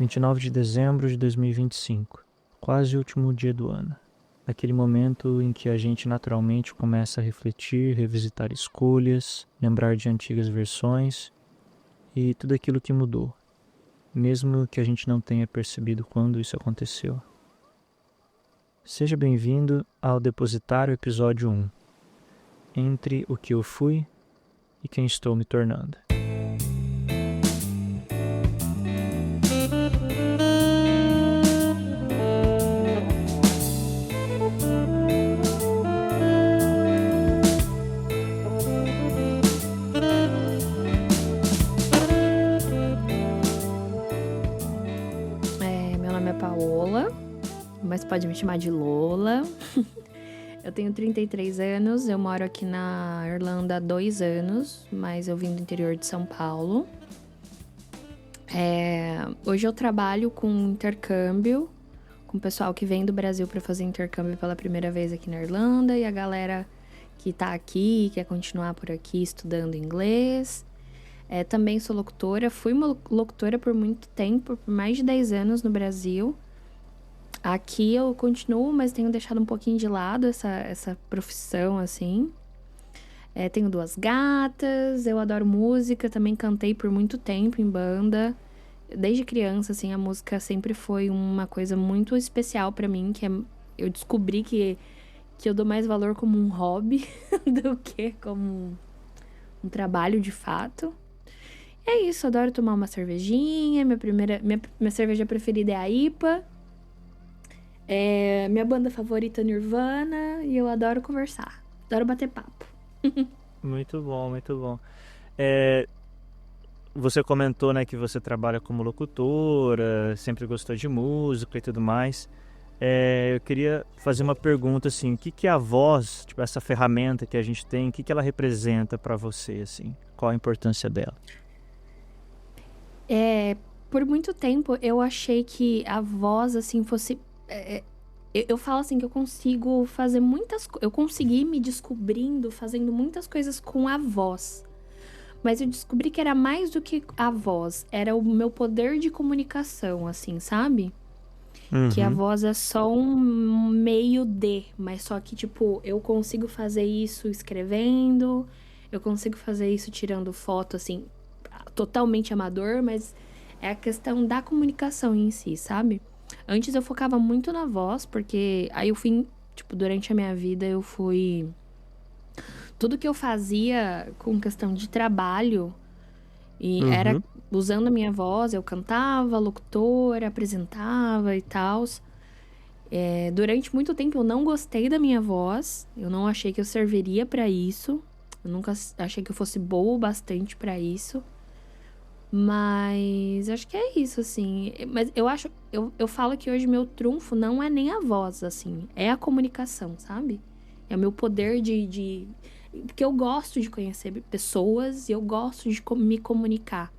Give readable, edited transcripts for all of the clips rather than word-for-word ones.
29 de dezembro de 2025, quase o último dia do ano. Aquele momento em que a gente naturalmente começa a refletir, revisitar escolhas, lembrar de antigas versões e tudo aquilo que mudou, mesmo que a gente não tenha percebido quando isso aconteceu. Seja bem-vindo ao Depositário Episódio 1, entre o que eu fui e quem estou me tornando. Meu nome é Paola, mas pode me chamar de Lola. Eu tenho 33 anos, eu moro aqui na Irlanda há 2 anos, mas eu vim do interior de São Paulo. Hoje eu trabalho com intercâmbio, com o pessoal que vem do Brasil para fazer intercâmbio pela primeira vez aqui na Irlanda, e a galera que tá aqui, quer continuar por aqui estudando inglês. Também sou locutora, fui uma locutora por muito tempo, por mais de 10 anos no Brasil. Aqui eu continuo, mas tenho deixado um pouquinho de lado essa profissão, assim. Tenho 2 gatas, eu adoro música, também cantei por muito tempo em banda. Desde criança, assim, a música sempre foi uma coisa muito especial pra mim, eu descobri que eu dou mais valor como um hobby do que como um trabalho de fato. É isso, adoro tomar uma cervejinha, minha cerveja preferida é a IPA. Minha banda favorita é Nirvana, e eu adoro conversar, adoro bater papo. Muito bom, muito bom. Você comentou, né, que você trabalha como locutora, sempre gostou de música e tudo mais. Eu queria fazer uma pergunta, assim, o que é a voz, tipo, essa ferramenta que a gente tem, o que ela representa para você, assim? Qual a importância dela? Por muito tempo eu achei que a voz, assim, fosse... Eu falo assim que eu consigo fazer eu consegui me descobrindo fazendo muitas coisas com a voz. Mas eu descobri que era mais do que a voz, era o meu poder de comunicação, assim, sabe? Que a voz é só um meio de, mas só que, tipo, eu consigo fazer isso escrevendo, eu consigo fazer isso tirando foto, assim, totalmente amador, mas é a questão da comunicação em si, sabe? Antes eu focava muito na voz, porque aí eu fui, tipo, durante a minha vida eu fui... Tudo que eu fazia com questão de trabalho, e era usando a minha voz, eu cantava, locutora, apresentava e tal. Durante muito tempo eu não gostei da minha voz, eu não achei que eu serviria pra isso, eu nunca achei que eu fosse boa o bastante pra isso. Mas acho que é isso, assim. Mas eu falo que hoje meu trunfo não é nem a voz, assim, é a comunicação, sabe? É o meu poder porque eu gosto de conhecer pessoas e eu gosto de me comunicar.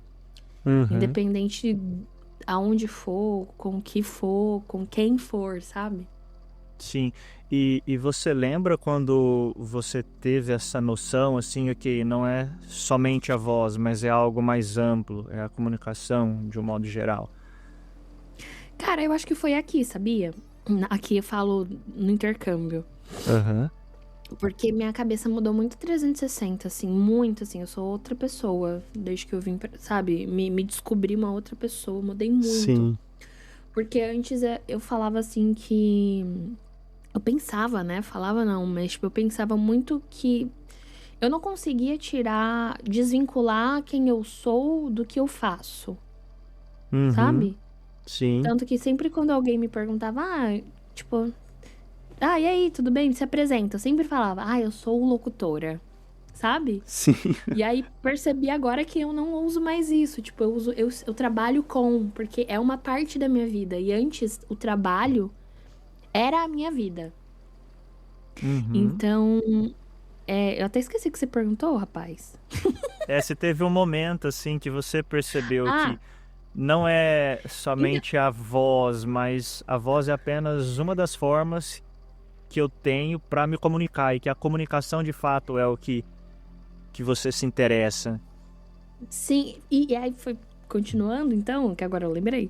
Independente aonde for, com o que for, com quem for, sabe? Sim, e você lembra quando você teve essa noção, assim, que não é somente a voz, mas é algo mais amplo, é a comunicação de um modo geral? Cara, eu acho que foi aqui, sabia? Aqui eu falo no intercâmbio. Porque minha cabeça mudou muito 360, assim, muito, assim. Eu sou outra pessoa desde que eu vim, sabe? Me descobri uma outra pessoa, mudei muito. Sim. Porque antes eu falava assim que... Eu pensava, né? Falava não, mas tipo, eu pensava muito que eu não conseguia desvincular quem eu sou do que eu faço, sabe? Sim. Tanto que sempre quando alguém me perguntava, tipo... e aí, tudo bem? Se apresenta. Eu sempre falava, eu sou locutora, sabe? Sim. E aí, percebi agora que eu não uso mais isso. Tipo, eu trabalho porque é uma parte da minha vida. E antes, o trabalho era a minha vida. Então, eu até esqueci que você perguntou, rapaz. Se teve um momento, assim, que você percebeu que Ah, não é somente a voz, mas a voz é apenas uma das formas que eu tenho para me comunicar, e que a comunicação de fato é o que você se interessa. sim, e aí foi continuando, então, que agora eu lembrei.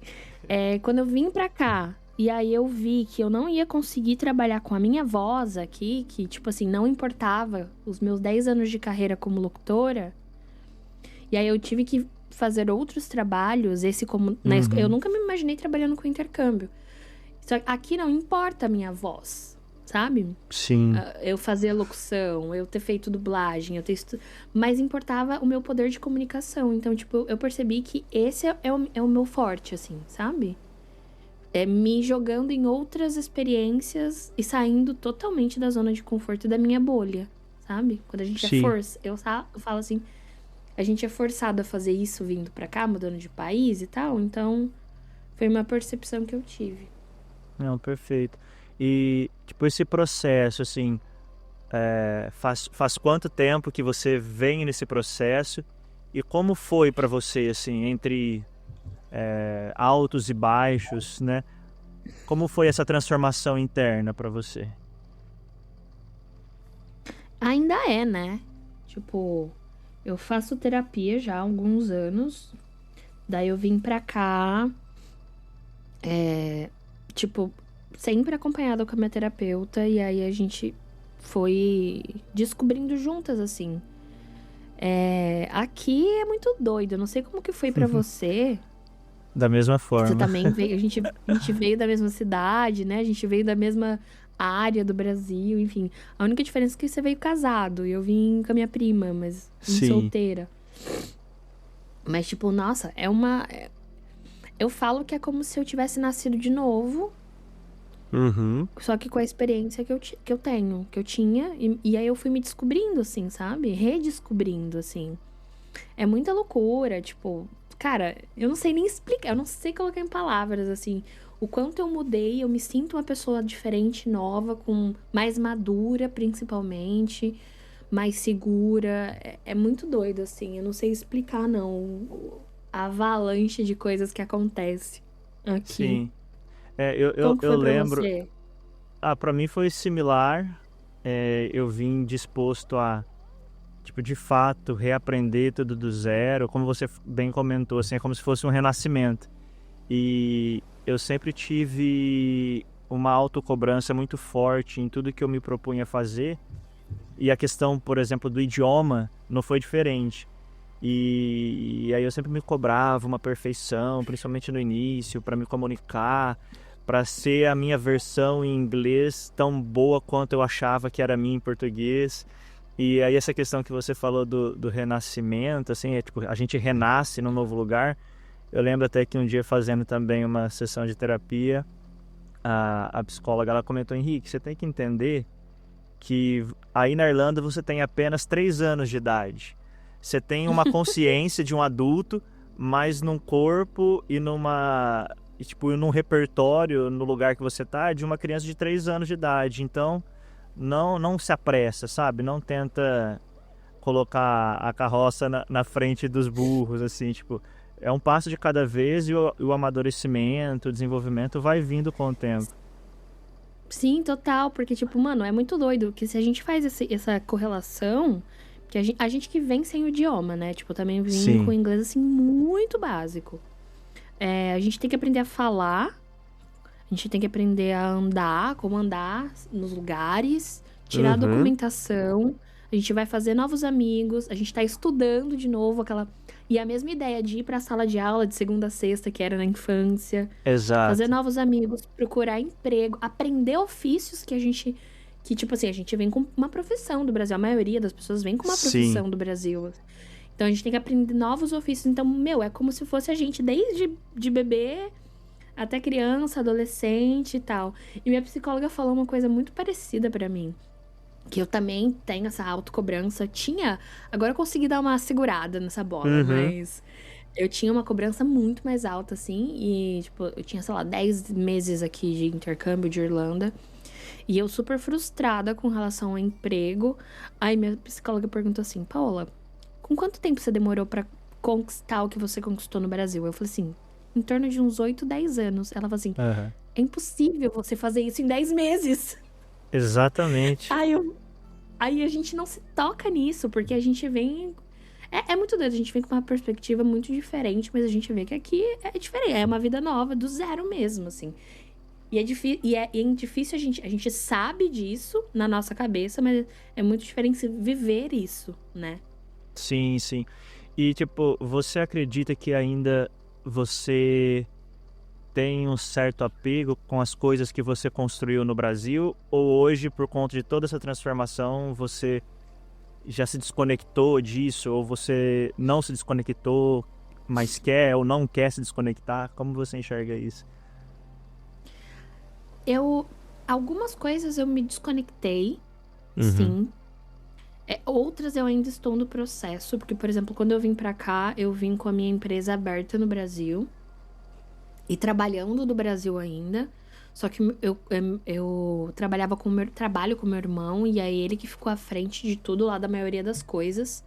Quando eu vim pra cá, e aí eu vi que eu não ia conseguir trabalhar com a minha voz aqui, que, tipo assim, não importava os meus 10 anos de carreira como locutora. E aí eu tive que fazer outros trabalhos, eu nunca me imaginei trabalhando com intercâmbio. Só que aqui não importa a minha voz, sabe? Sim. Eu fazer locução, eu ter feito dublagem, mas importava o meu poder de comunicação. Então, tipo, eu percebi que esse é o meu forte, assim, sabe? É me jogando em outras experiências e saindo totalmente da zona de conforto da minha bolha, sabe? Quando a gente Sim. eu falo assim, a gente é forçado a fazer isso vindo pra cá, mudando de país e tal. Então, foi uma percepção que eu tive. Não, perfeito. E, tipo, esse processo, assim, faz quanto tempo que você vem nesse processo? E como foi pra você, assim, entre altos e baixos, né? Como foi essa transformação interna pra você? Ainda é, né? Tipo, eu faço terapia já há alguns anos. Daí eu vim pra cá, tipo, sempre acompanhada com a minha terapeuta. E aí a gente foi descobrindo juntas, assim. Aqui é muito doido. Eu não sei como que foi pra você. Da mesma Que você forma. também veio. A gente veio da mesma cidade, né? A gente veio da mesma área do Brasil, enfim. A única diferença é que você veio casado e eu vim com a minha prima, mas vim Sim. solteira. Mas, tipo, nossa, eu falo que é como se eu tivesse nascido de novo, só que com a experiência que eu tenho, que eu tinha. E aí eu fui me descobrindo, assim, sabe? Redescobrindo, assim. É muita loucura, tipo... Cara, eu não sei nem explicar, eu não sei colocar em palavras, assim, o quanto eu mudei, eu me sinto uma pessoa diferente, nova, mais madura, principalmente, mais segura. É muito doido, assim, eu não sei explicar, não, a avalanche de coisas que acontece aqui. Sim. Eu, Como que eu foi pra lembro. você? Pra mim foi similar. Eu vim disposto a, tipo, de fato, reaprender tudo do zero. Como você bem comentou, assim, é como se fosse um renascimento. E eu sempre tive uma autocobrança muito forte em tudo que eu me propunha a fazer. E a questão, por exemplo, do idioma não foi diferente. E aí eu sempre me cobrava uma perfeição, principalmente no início, para me comunicar, para ser a minha versão em inglês tão boa quanto eu achava que era a minha em português. E aí essa questão que você falou do renascimento, assim, tipo, a gente renasce num novo lugar. Eu lembro até que um dia, fazendo também uma sessão de terapia, a psicóloga, ela comentou: Henrique, você tem que entender que aí na Irlanda você tem apenas 3 anos de idade. Você tem uma consciência de um adulto, mas num corpo e num repertório, no lugar que você tá, de uma criança de 3 anos de idade. Então, não se apressa, sabe? Não tenta colocar a carroça na frente dos burros, assim, tipo, é um passo de cada vez, e o amadurecimento, o desenvolvimento vai vindo com o tempo. Sim, total, porque, tipo, mano, é muito doido que se a gente faz essa correlação, que a gente que vem sem o idioma, né? Tipo, eu também vim Sim. com inglês, assim, muito básico. A gente tem que aprender a falar, a gente tem que aprender a andar, como andar nos lugares, tirar a documentação, a gente vai fazer novos amigos, a gente tá estudando de novo E a mesma ideia de ir pra sala de aula de segunda a sexta, que era na infância. Fazer Exato. novos amigos, procurar emprego, aprender ofícios que, tipo assim, a gente vem com uma profissão do Brasil. A maioria das pessoas vem com uma Sim. profissão do Brasil. Então a gente tem que aprender novos ofícios. Então, é como se fosse a gente desde de bebê até criança, adolescente e tal. E minha psicóloga falou uma coisa muito parecida pra mim. Que eu também tenho essa autocobrança. Agora eu consegui dar uma segurada nessa bola, mas eu tinha uma cobrança muito mais alta, assim. E, tipo, eu tinha, sei lá, 10 meses aqui de intercâmbio de Irlanda. E eu super frustrada com relação ao emprego. Aí minha psicóloga perguntou assim: Paola, com quanto tempo você demorou pra conquistar o que você conquistou no Brasil? Eu falei assim: em torno de uns 8, 10 anos. Ela falou assim: é impossível você fazer isso em 10 meses. Exatamente. Aí a gente não se toca nisso, porque a gente vem... É muito doido, a gente vem com uma perspectiva muito diferente, mas a gente vê que aqui é diferente, é uma vida nova, do zero mesmo, assim. E é difícil a gente sabe disso na nossa cabeça, mas é muito diferente viver isso, né? Sim, sim. E, tipo, você acredita que ainda você tem um certo apego com as coisas que você construiu no Brasil? Ou hoje, por conta de toda essa transformação, você já se desconectou disso? Ou você não se desconectou, mas quer ou não quer se desconectar? Como você enxerga isso? Eu. Algumas coisas eu me desconectei, Uhum. sim. Outras eu ainda estou no processo, porque, por exemplo, quando eu vim pra cá, eu vim com a minha empresa aberta no Brasil e trabalhando no Brasil ainda. Só que eu trabalhava trabalho com meu irmão, e aí ele que ficou à frente de tudo lá, da maioria das coisas.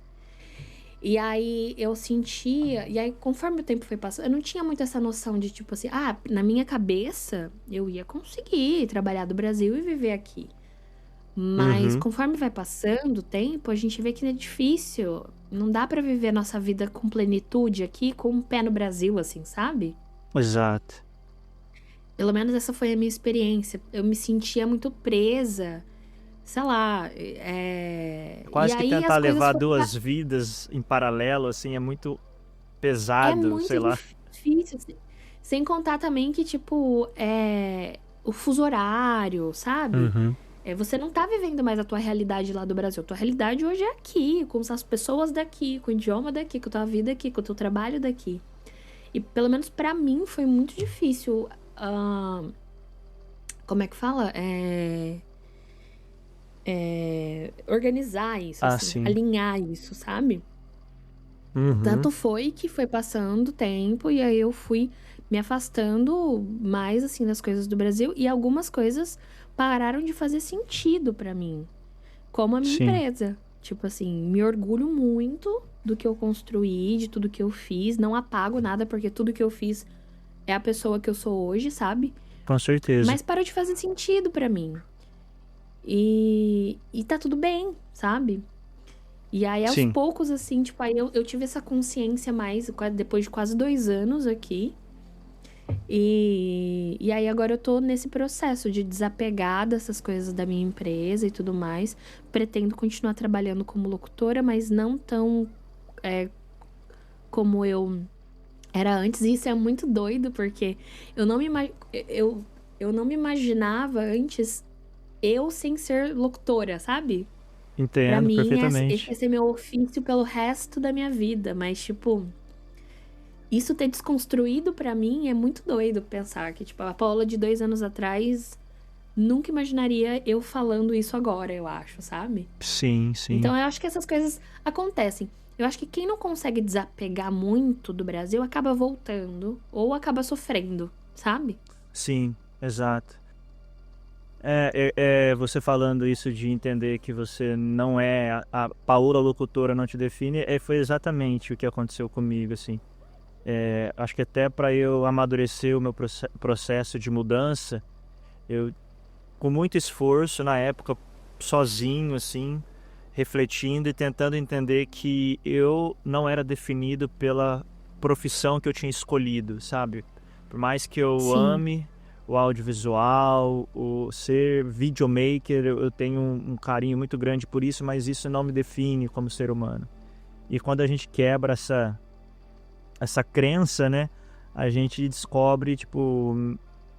E aí eu sentia, e aí conforme o tempo foi passando, eu não tinha muito essa noção de tipo assim, na minha cabeça eu ia conseguir trabalhar do Brasil e viver aqui. Mas Uhum. conforme vai passando o tempo, a gente vê que é difícil. Não dá pra viver a nossa vida com plenitude aqui, com um pé no Brasil, assim, sabe? Exato. Pelo menos essa foi a minha experiência. Eu me sentia muito presa, sei lá. E Quase que aí tentar as coisas levar foram. duas vidas em paralelo, assim, é muito É pesado, muito sei lá. difícil. Sem contar também que, tipo, o fuso horário, sabe? Uhum. Você não tá vivendo mais a tua realidade lá do Brasil. A tua realidade hoje é aqui, com as pessoas daqui, com o idioma daqui, com a tua vida aqui, com o teu trabalho daqui. E pelo menos pra mim foi muito difícil. Como é que fala? Organizar isso, Ah, assim, sim. alinhar isso, sabe? Uhum. Tanto foi que foi passando o tempo e aí eu fui me afastando mais assim das coisas do Brasil e algumas coisas pararam de fazer sentido pra mim, como a minha Sim, empresa. Tipo assim, me orgulho muito do que eu construí, de tudo que eu fiz, não apago nada porque tudo que eu fiz é a pessoa que eu sou hoje, sabe? com certeza. Mas parou de fazer sentido pra mim. E tá tudo bem, sabe? E aí, aos Sim, poucos, assim, tipo, aí eu tive essa consciência mais depois de quase 2 anos aqui. E aí agora eu tô nesse processo de desapegar dessas coisas da minha empresa e tudo mais. Pretendo continuar trabalhando como locutora, mas não tão como eu era antes. E isso é muito doido, porque eu não me, eu não me imaginava antes eu sem ser locutora, sabe? Pra entendo mim, esse perfeitamente. ia ser meu ofício pelo resto da minha vida. Mas, tipo, isso ter desconstruído pra mim é muito doido pensar que, tipo, a Paola de 2 anos atrás nunca imaginaria eu falando isso agora, eu acho, sabe? Sim, sim. Então, eu acho que essas coisas acontecem. Eu acho que quem não consegue desapegar muito do Brasil acaba voltando ou acaba sofrendo, sabe? Sim, exato. Você falando isso de entender que você não é a Paola locutora não te define, foi exatamente o que aconteceu comigo, assim. Acho que até para eu amadurecer o meu processo de mudança, eu, com muito esforço, na época, sozinho, assim, refletindo e tentando entender que eu não era definido pela profissão que eu tinha escolhido, sabe? Por mais que eu Sim, ame o audiovisual, o ser videomaker, eu tenho um carinho muito grande por isso, mas isso não me define como ser humano. E quando a gente quebra essa crença, né, a gente descobre, tipo,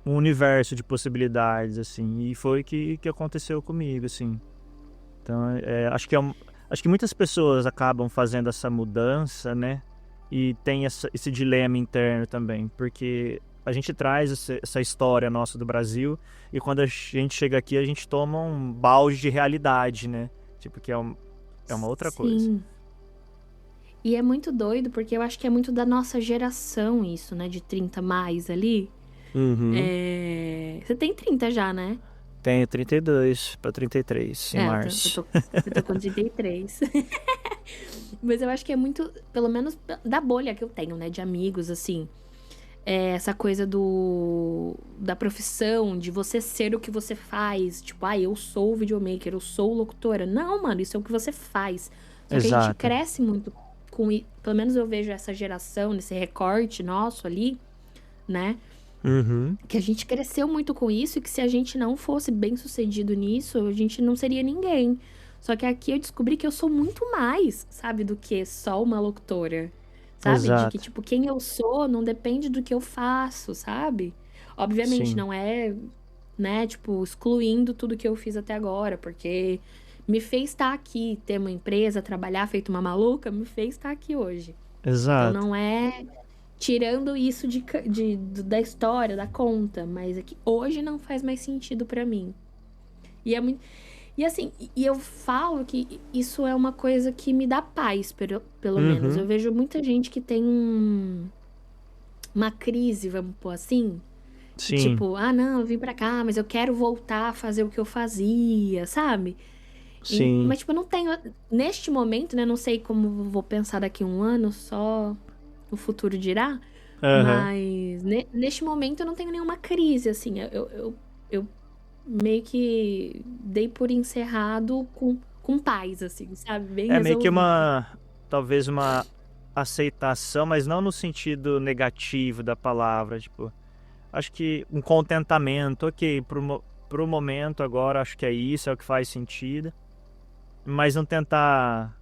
um universo de possibilidades, assim. E foi que aconteceu comigo, assim. Então, acho que muitas pessoas acabam fazendo essa mudança, né? E tem esse dilema interno também, porque a gente traz essa história nossa do Brasil e quando a gente chega aqui a gente toma um balde de realidade, né? Tipo, que é uma outra coisa. sim. E é muito doido, porque eu acho que é muito da nossa geração isso, né? De 30 mais ali. Uhum. Você tem 30 já, né? Tenho 32 para 33 em março. Eu tô com 33. Mas eu acho que é muito, pelo menos da bolha que eu tenho, né? De amigos, assim. Essa coisa da profissão, de você ser o que você faz. Tipo, eu sou videomaker, eu sou locutora. Não, mano, isso é o que você faz. Só que a gente Exato. cresce muito com... Pelo menos eu vejo essa geração, nesse recorte nosso ali, né? Uhum. Que a gente cresceu muito com isso e que se a gente não fosse bem sucedido nisso, a gente não seria ninguém. Só que aqui eu descobri que eu sou muito mais, sabe, do que só uma locutora. Sabe? De que, Exato. tipo, quem eu sou não depende do que eu faço, sabe? Obviamente, Sim. não é, né, tipo, excluindo tudo que eu fiz até agora, porque me fez estar aqui, ter uma empresa, trabalhar feito uma maluca, me fez estar aqui hoje. Então Exato. não é tirando isso da história, da conta, mas é que hoje não faz mais sentido pra mim. E é muito. E assim, e eu falo que isso é uma coisa que me dá paz, pelo menos. Eu Uhum. vejo muita gente que tem uma crise, vamos pôr assim, que Sim. tipo, ah, não, eu vim pra cá, mas eu quero voltar a fazer o que eu fazia, sabe? Sim. Mas, tipo, eu não tenho. Neste momento, né? Não sei como vou pensar daqui a um ano, só o futuro dirá. Aham. Mas neste momento eu não tenho nenhuma crise, assim. Eu meio que dei por encerrado com paz, assim, sabe? Bem É meio que resolvido. talvez uma aceitação, mas não no sentido negativo da palavra, tipo, acho que um contentamento, ok, pro momento agora acho que é isso, é o que faz sentido, mas não tentar,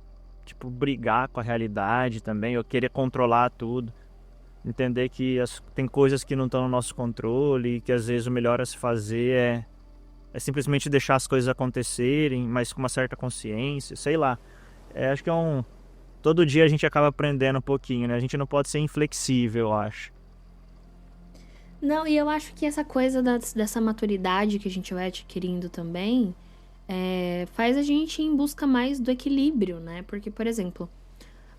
tipo, brigar com a realidade também, ou querer controlar tudo. Entender que tem coisas que não estão no nosso controle e que às vezes o melhor a se fazer é simplesmente deixar as coisas acontecerem, mas com uma certa consciência, sei lá. Acho que todo dia a gente acaba aprendendo um pouquinho, né? A gente não pode ser inflexível, eu acho. Não, e eu acho que essa coisa dessa maturidade que a gente vai adquirindo também faz a gente ir em busca mais do equilíbrio, né? Porque, por exemplo,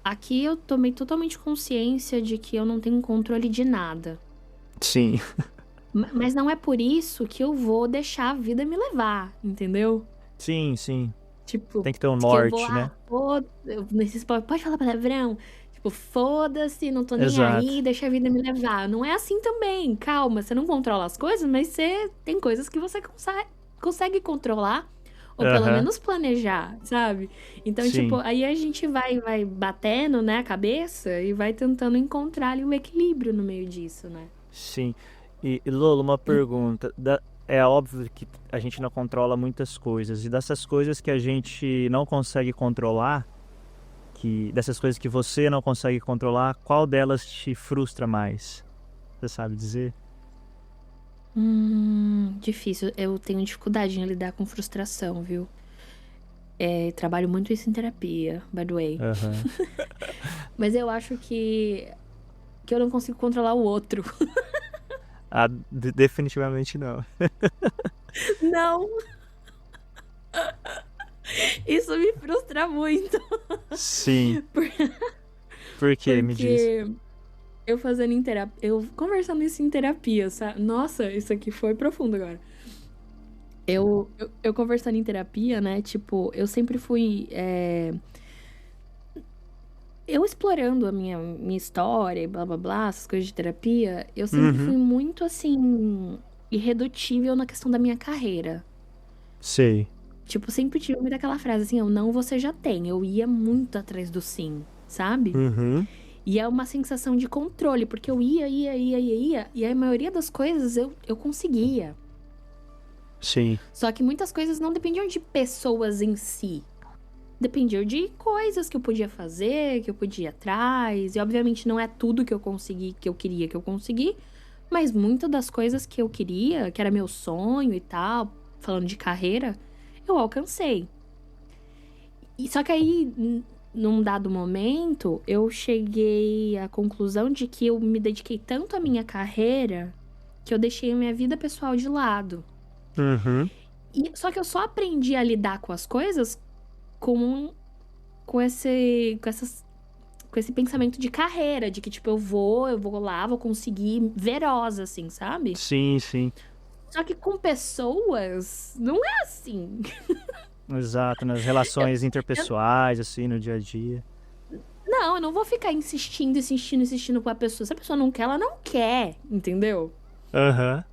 aqui eu tomei totalmente consciência de que eu não tenho controle de nada. Sim. Mas não é por isso que eu vou deixar a vida me levar, entendeu? Sim, sim. Tipo, Tem que ter um que eu vou, norte, né? nesses pode falar palavrão? Tipo, foda-se, não tô nem Exato. aí, deixa a vida me levar. Não é assim também, calma, você não controla as coisas, mas você tem coisas que você consegue controlar, ou pelo Aham. menos planejar, sabe? Então, tipo, Sim, aí a gente vai batendo, né, a cabeça e vai tentando encontrar ali o equilíbrio no meio disso, né? sim. E Lolo, uma pergunta. É óbvio que a gente não controla muitas coisas. E dessas coisas que a gente não consegue controlar, dessas coisas que você não consegue controlar, qual delas te frustra mais? Você sabe dizer? Difícil. Eu tenho dificuldade em lidar com frustração, viu? Trabalho muito isso em terapia, by the way. Aham. Mas eu acho que eu não consigo controlar o outro. Ah, definitivamente não. Não, isso me frustra muito. Sim. Por- Por quê? Me diz. Porque eu fazendo em terapia. Eu conversando isso em terapia, sabe? Nossa, isso aqui foi profundo agora. Eu conversando em terapia, né? Tipo, eu sempre fui. Eu explorando a minha história e blá blá blá, essas coisas de terapia, eu sempre fui Uhum. muito assim, irredutível na questão da minha carreira. Sei. Tipo, sempre tive muito aquela frase assim, eu não, você já tem. Eu ia muito atrás do sim, sabe? Uhum. E é uma sensação de controle, porque eu ia, e a maioria das coisas eu conseguia. Sim. Só que muitas coisas não dependiam de pessoas em si. Dependiam de coisas que eu podia fazer, que eu podia ir atrás. E obviamente não é tudo que eu consegui, que eu queria que eu consegui. Mas muitas das coisas que eu queria, que era meu sonho e tal, falando de carreira, eu alcancei. E só que aí, num dado momento, eu cheguei à conclusão de que eu me dediquei tanto à minha carreira que eu deixei a minha vida pessoal de lado. Uhum. Só que eu só aprendi a lidar com as coisas com, com esse pensamento de carreira, de que, tipo, eu vou lá, vou conseguir verosa, assim, sabe? Sim, sim. Só que com pessoas, não é assim. Exato, nas Eu- relações eu- interpessoais, assim, no dia a dia. não, eu não vou ficar insistindo com a pessoa. Se a pessoa não quer, ela não quer, entendeu? Aham.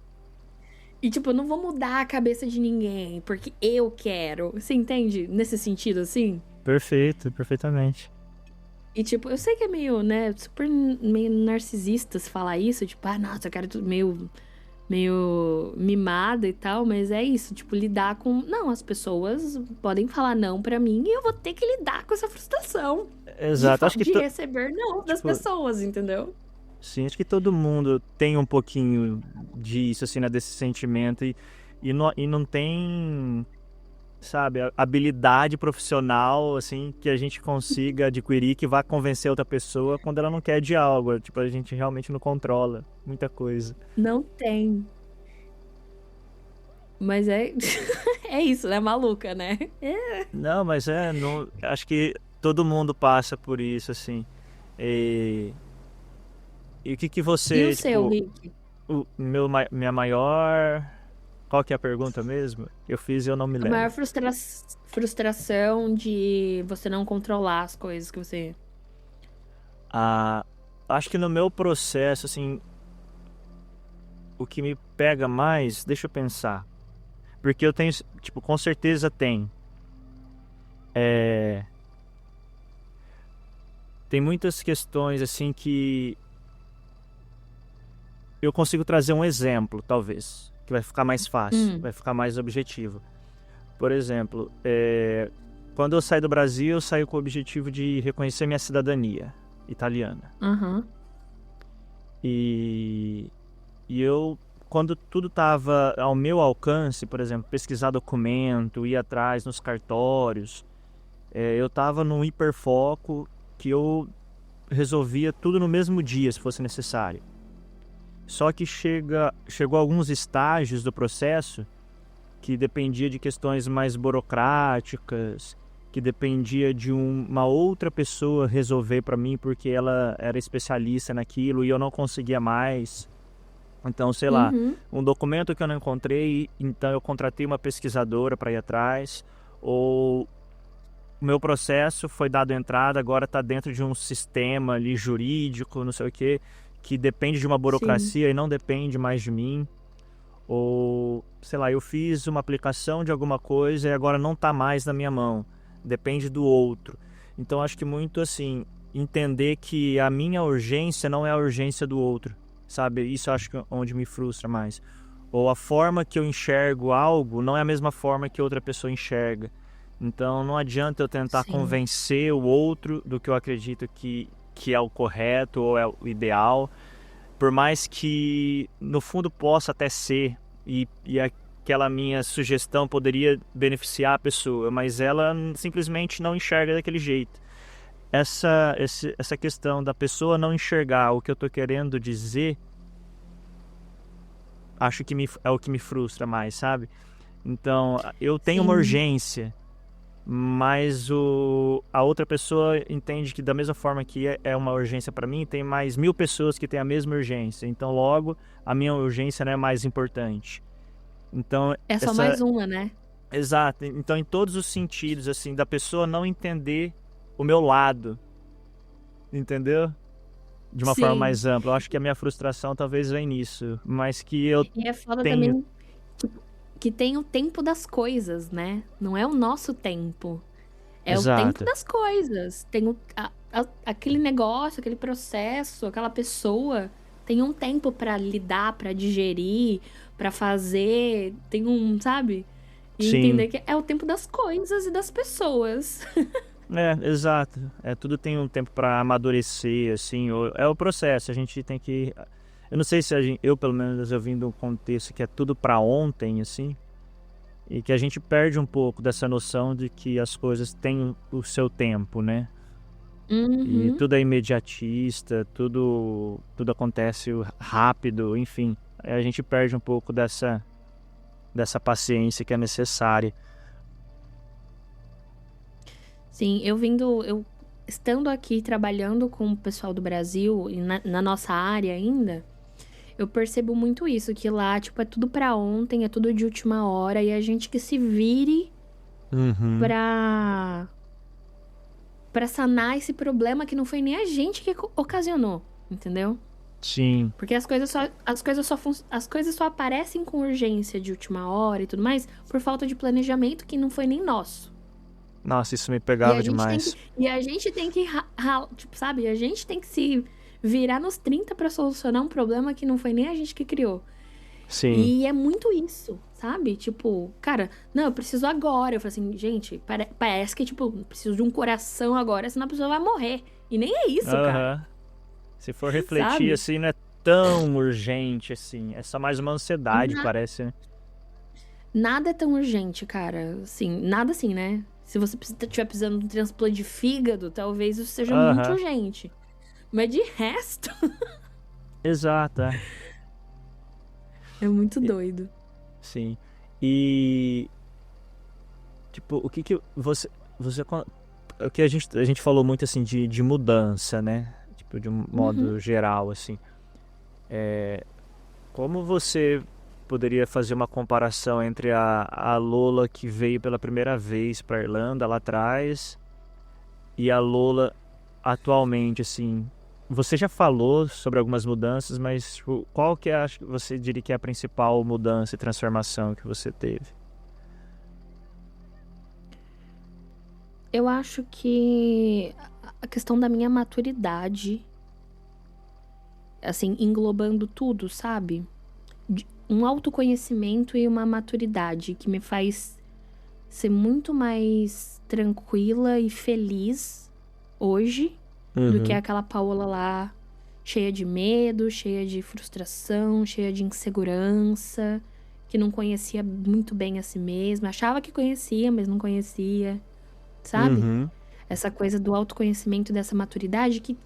E, tipo, eu não vou mudar a cabeça de ninguém, porque eu quero. Você entende? Nesse sentido, assim? Perfeito, perfeitamente. E, tipo, eu sei que é meio, né, super meio narcisista se falar isso, tipo, nossa, eu quero tudo meio mimada e tal, mas é isso, tipo, lidar com... Não, as pessoas podem falar não pra mim e eu vou ter que lidar com essa frustração Exato, acho que de receber não das tipo, pessoas, entendeu? sim, acho que todo mundo tem um pouquinho disso, assim, né, desse sentimento e não tem, sabe, habilidade profissional, assim, que a gente consiga adquirir que vá convencer outra pessoa quando ela não quer de algo. Tipo, a gente realmente não controla muita coisa. Não tem. Mas é... é isso, né? Maluca, né? Não, mas não, acho que todo mundo passa por isso, assim. E, e o que que E o você, seu, tipo, Rick? minha maior... Qual que é a pergunta mesmo? Eu fiz e eu não me A maior lembro. frustração de você não controlar as coisas que você... Ah, acho que no meu processo, assim, o que me pega mais, deixa eu pensar. Porque eu tenho, tipo, com certeza tem. É, tem muitas questões, assim, que eu consigo trazer um exemplo, talvez, que vai ficar mais fácil, vai ficar mais objetivo. Por exemplo, quando eu saí do Brasil, eu saí com o objetivo de reconhecer minha cidadania italiana. Aham. E eu, quando tudo estava ao meu alcance, por exemplo, pesquisar documento, ir atrás nos cartórios, eu estava num hiperfoco que eu resolvia tudo no mesmo dia, se fosse necessário. Só que chegou alguns estágios do processo que dependia de questões mais burocráticas, que dependia de uma outra pessoa resolver para mim porque ela era especialista naquilo e eu não conseguia mais. Então, sei lá, Uhum. um documento que eu não encontrei, então eu contratei uma pesquisadora para ir atrás, ou o meu processo foi dado entrada, agora está dentro de um sistema ali jurídico, não sei o quê, que depende de uma Sim. burocracia e não depende mais de mim. Ou, sei lá, eu fiz uma aplicação de alguma coisa e agora não está mais na minha mão, depende do outro. Então, acho que muito assim, entender que a minha urgência não é a urgência do outro, sabe? Isso eu acho que é onde me frustra mais. Ou a forma que eu enxergo algo não é a mesma forma que outra pessoa enxerga. Então, não adianta eu tentar Sim. convencer o outro do que eu acredito que é o correto ou é o ideal, por mais que no fundo possa até ser, e aquela minha sugestão poderia beneficiar a pessoa, mas ela simplesmente não enxerga daquele jeito. Essa questão da pessoa não enxergar o que eu estou querendo dizer, acho que é o que me frustra mais, sabe? Então, eu tenho uma Sim. urgência, mas a outra pessoa entende que da mesma forma que é uma urgência para mim, tem mais 1000 pessoas que têm a mesma urgência. Então, logo, a minha urgência não é mais importante. Então, É só mais uma, né? exato. Então, em todos os sentidos, assim, da pessoa não entender o meu lado, entendeu? De uma forma Sim. mais ampla. Eu acho que a minha frustração talvez vem nisso, mas que eu E é foda tenho. também que tem o tempo das coisas, né? Não é o nosso tempo. É o tempo Exato. das coisas. Tem aquele negócio, aquele processo, aquela pessoa tem um tempo pra lidar, pra digerir, pra fazer. Tem um, sabe? E Sim. entender que é o tempo das coisas e das pessoas. Exato. Tudo tem um tempo para amadurecer, assim. É o processo. A gente tem que. Eu não sei se eu, pelo menos, eu vim de um contexto que é tudo para ontem, assim. E que a gente perde um pouco dessa noção de que as coisas têm o seu tempo, né? E Uhum. tudo é imediatista, tudo acontece rápido, enfim. Aí a gente perde um pouco dessa paciência que é necessária. Sim, eu estando aqui trabalhando com o pessoal do Brasil e na nossa área ainda, eu percebo muito isso, que lá, tipo, é tudo pra ontem, é tudo de última hora, e a gente que se vire Uhum. pra, pra sanar esse problema que não foi nem a gente que ocasionou, entendeu? Sim, Porque as coisas só aparecem com urgência de última hora e tudo mais por falta de planejamento que não foi nem nosso. Nossa, isso me E pegava a gente tem que, demais. e a gente tem que tipo, sabe? A gente tem que se virar nos 30 pra solucionar um problema que não foi nem a gente que criou. Sim. E é muito isso, sabe? Tipo, cara, não, eu preciso agora. Eu falo assim, gente, parece que, tipo, eu preciso de um coração agora, senão a pessoa vai morrer. E nem é isso, cara. Aham. Se for refletir, Sabe? assim, não é tão urgente, assim. É só mais uma ansiedade, Na- parece, né? Nada é tão urgente, cara. Assim, nada assim, né? Se você estiver precisando de um transplante de fígado, talvez isso seja muito Aham. urgente. Mas de resto, Exato, é. é muito E- doido. Sim. E, tipo, o que que você, o que a gente falou muito, assim, de mudança, né? Tipo, de um Uhum. modo geral, assim. Como você poderia fazer uma comparação entre a Lola que veio pela primeira vez para Irlanda lá atrás e a Lola atualmente, assim? Você já falou sobre algumas mudanças, mas tipo, qual que é, acho que você diria que é a principal mudança e transformação que você teve? Eu acho que a questão da minha maturidade, assim, englobando tudo, sabe? Um autoconhecimento e uma maturidade que me faz ser muito mais tranquila e feliz hoje do que Uhum, aquela Paola lá cheia de medo, cheia de frustração, cheia de insegurança, que não conhecia muito bem a si mesma, achava que conhecia, mas não conhecia, sabe? uhum, Essa coisa do autoconhecimento, dessa maturidade que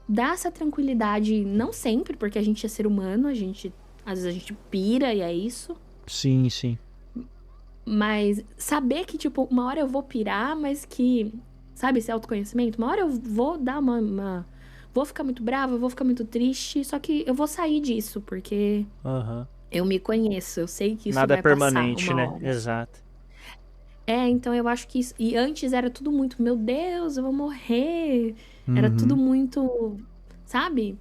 dá essa tranquilidade, não sempre, porque a gente é ser humano, às vezes a gente pira e é isso. sim, sim. Mas saber que, tipo, uma hora eu vou pirar, mas que, sabe, esse autoconhecimento, uma hora eu vou dar vou ficar muito brava, eu vou ficar muito triste, só que eu vou sair disso, porque Aham. eu me conheço, eu sei que isso Nada é vai passar permanente, uma né? hora. Exato. Então eu acho que isso. E antes era tudo muito, meu Deus, eu vou morrer. Era tudo Uhum. muito, sabe?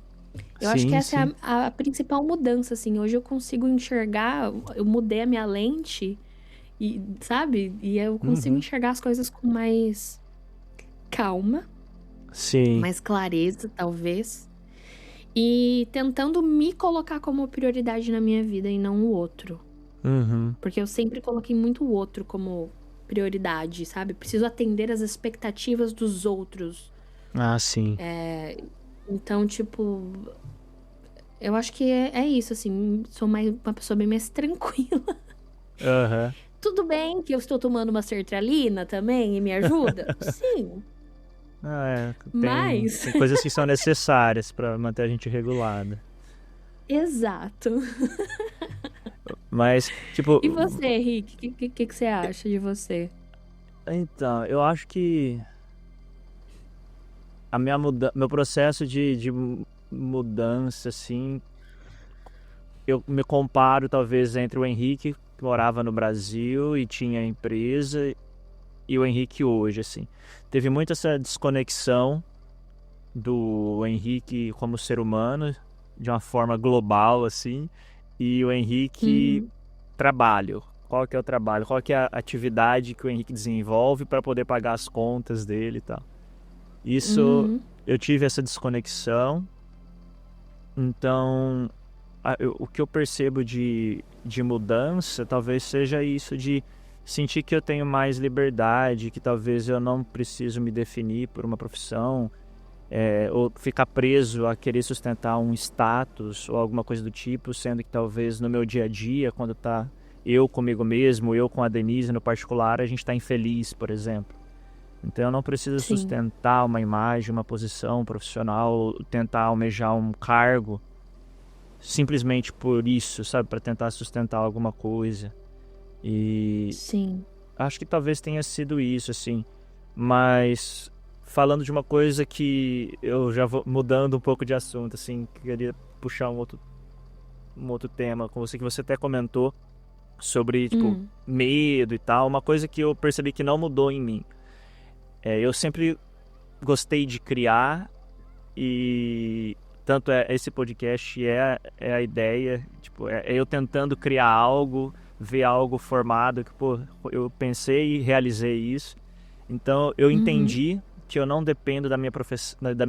Eu acho que Sim, essa é sim. a principal mudança, assim. Hoje eu consigo enxergar, eu mudei a minha lente, e, sabe? E eu consigo Uhum. enxergar as coisas com mais calma, Sim. mais clareza, talvez. E tentando me colocar como prioridade na minha vida e não o outro. Uhum. Porque eu sempre coloquei muito o outro como prioridade, sabe? Preciso atender às expectativas dos outros. Ah, sim. Então, tipo, eu acho que é isso, assim. Sou uma pessoa bem mais tranquila. Aham. Tudo bem que eu estou tomando uma sertralina também e me ajuda? Sim, Ah, é. Tem, mas. tem coisas que são necessárias para manter a gente regulada. Exato. Mas, tipo, E você, Henrique, o que você acha de você? então, eu acho que meu processo de mudança, assim, eu me comparo talvez entre o Henrique, que morava no Brasil e tinha empresa, e o Henrique hoje, assim. Teve muito essa desconexão do Henrique como ser humano, de uma forma global, assim, e o Henrique Uhum, trabalho. Qual que é o trabalho? Qual que é a atividade que o Henrique desenvolve para poder pagar as contas dele e tal. Isso, uhum, eu tive essa desconexão, então o que eu percebo de mudança talvez seja isso de sentir que eu tenho mais liberdade, que talvez eu não preciso me definir por uma profissão, ou ficar preso a querer sustentar um status ou alguma coisa do tipo, sendo que talvez no meu dia a dia, quando tá eu comigo mesmo, eu com a Denise no particular, a gente está infeliz, por exemplo. Então eu não preciso sim, sustentar uma imagem, uma posição profissional, tentar almejar um cargo simplesmente por isso, sabe, para tentar sustentar alguma coisa. E sim. acho que talvez tenha sido isso, assim. Mas falando de uma coisa que eu já vou mudando um pouco de assunto, assim, queria puxar um outro tema com você, que você até comentou sobre, tipo, Hum, medo e tal. Uma coisa que eu percebi que não mudou em mim. Eu sempre gostei de criar e tanto esse podcast é a ideia, tipo, é eu tentando criar algo, ver algo formado, que, pô, eu pensei e realizei isso. Então, eu Uhum. entendi que eu não dependo da minha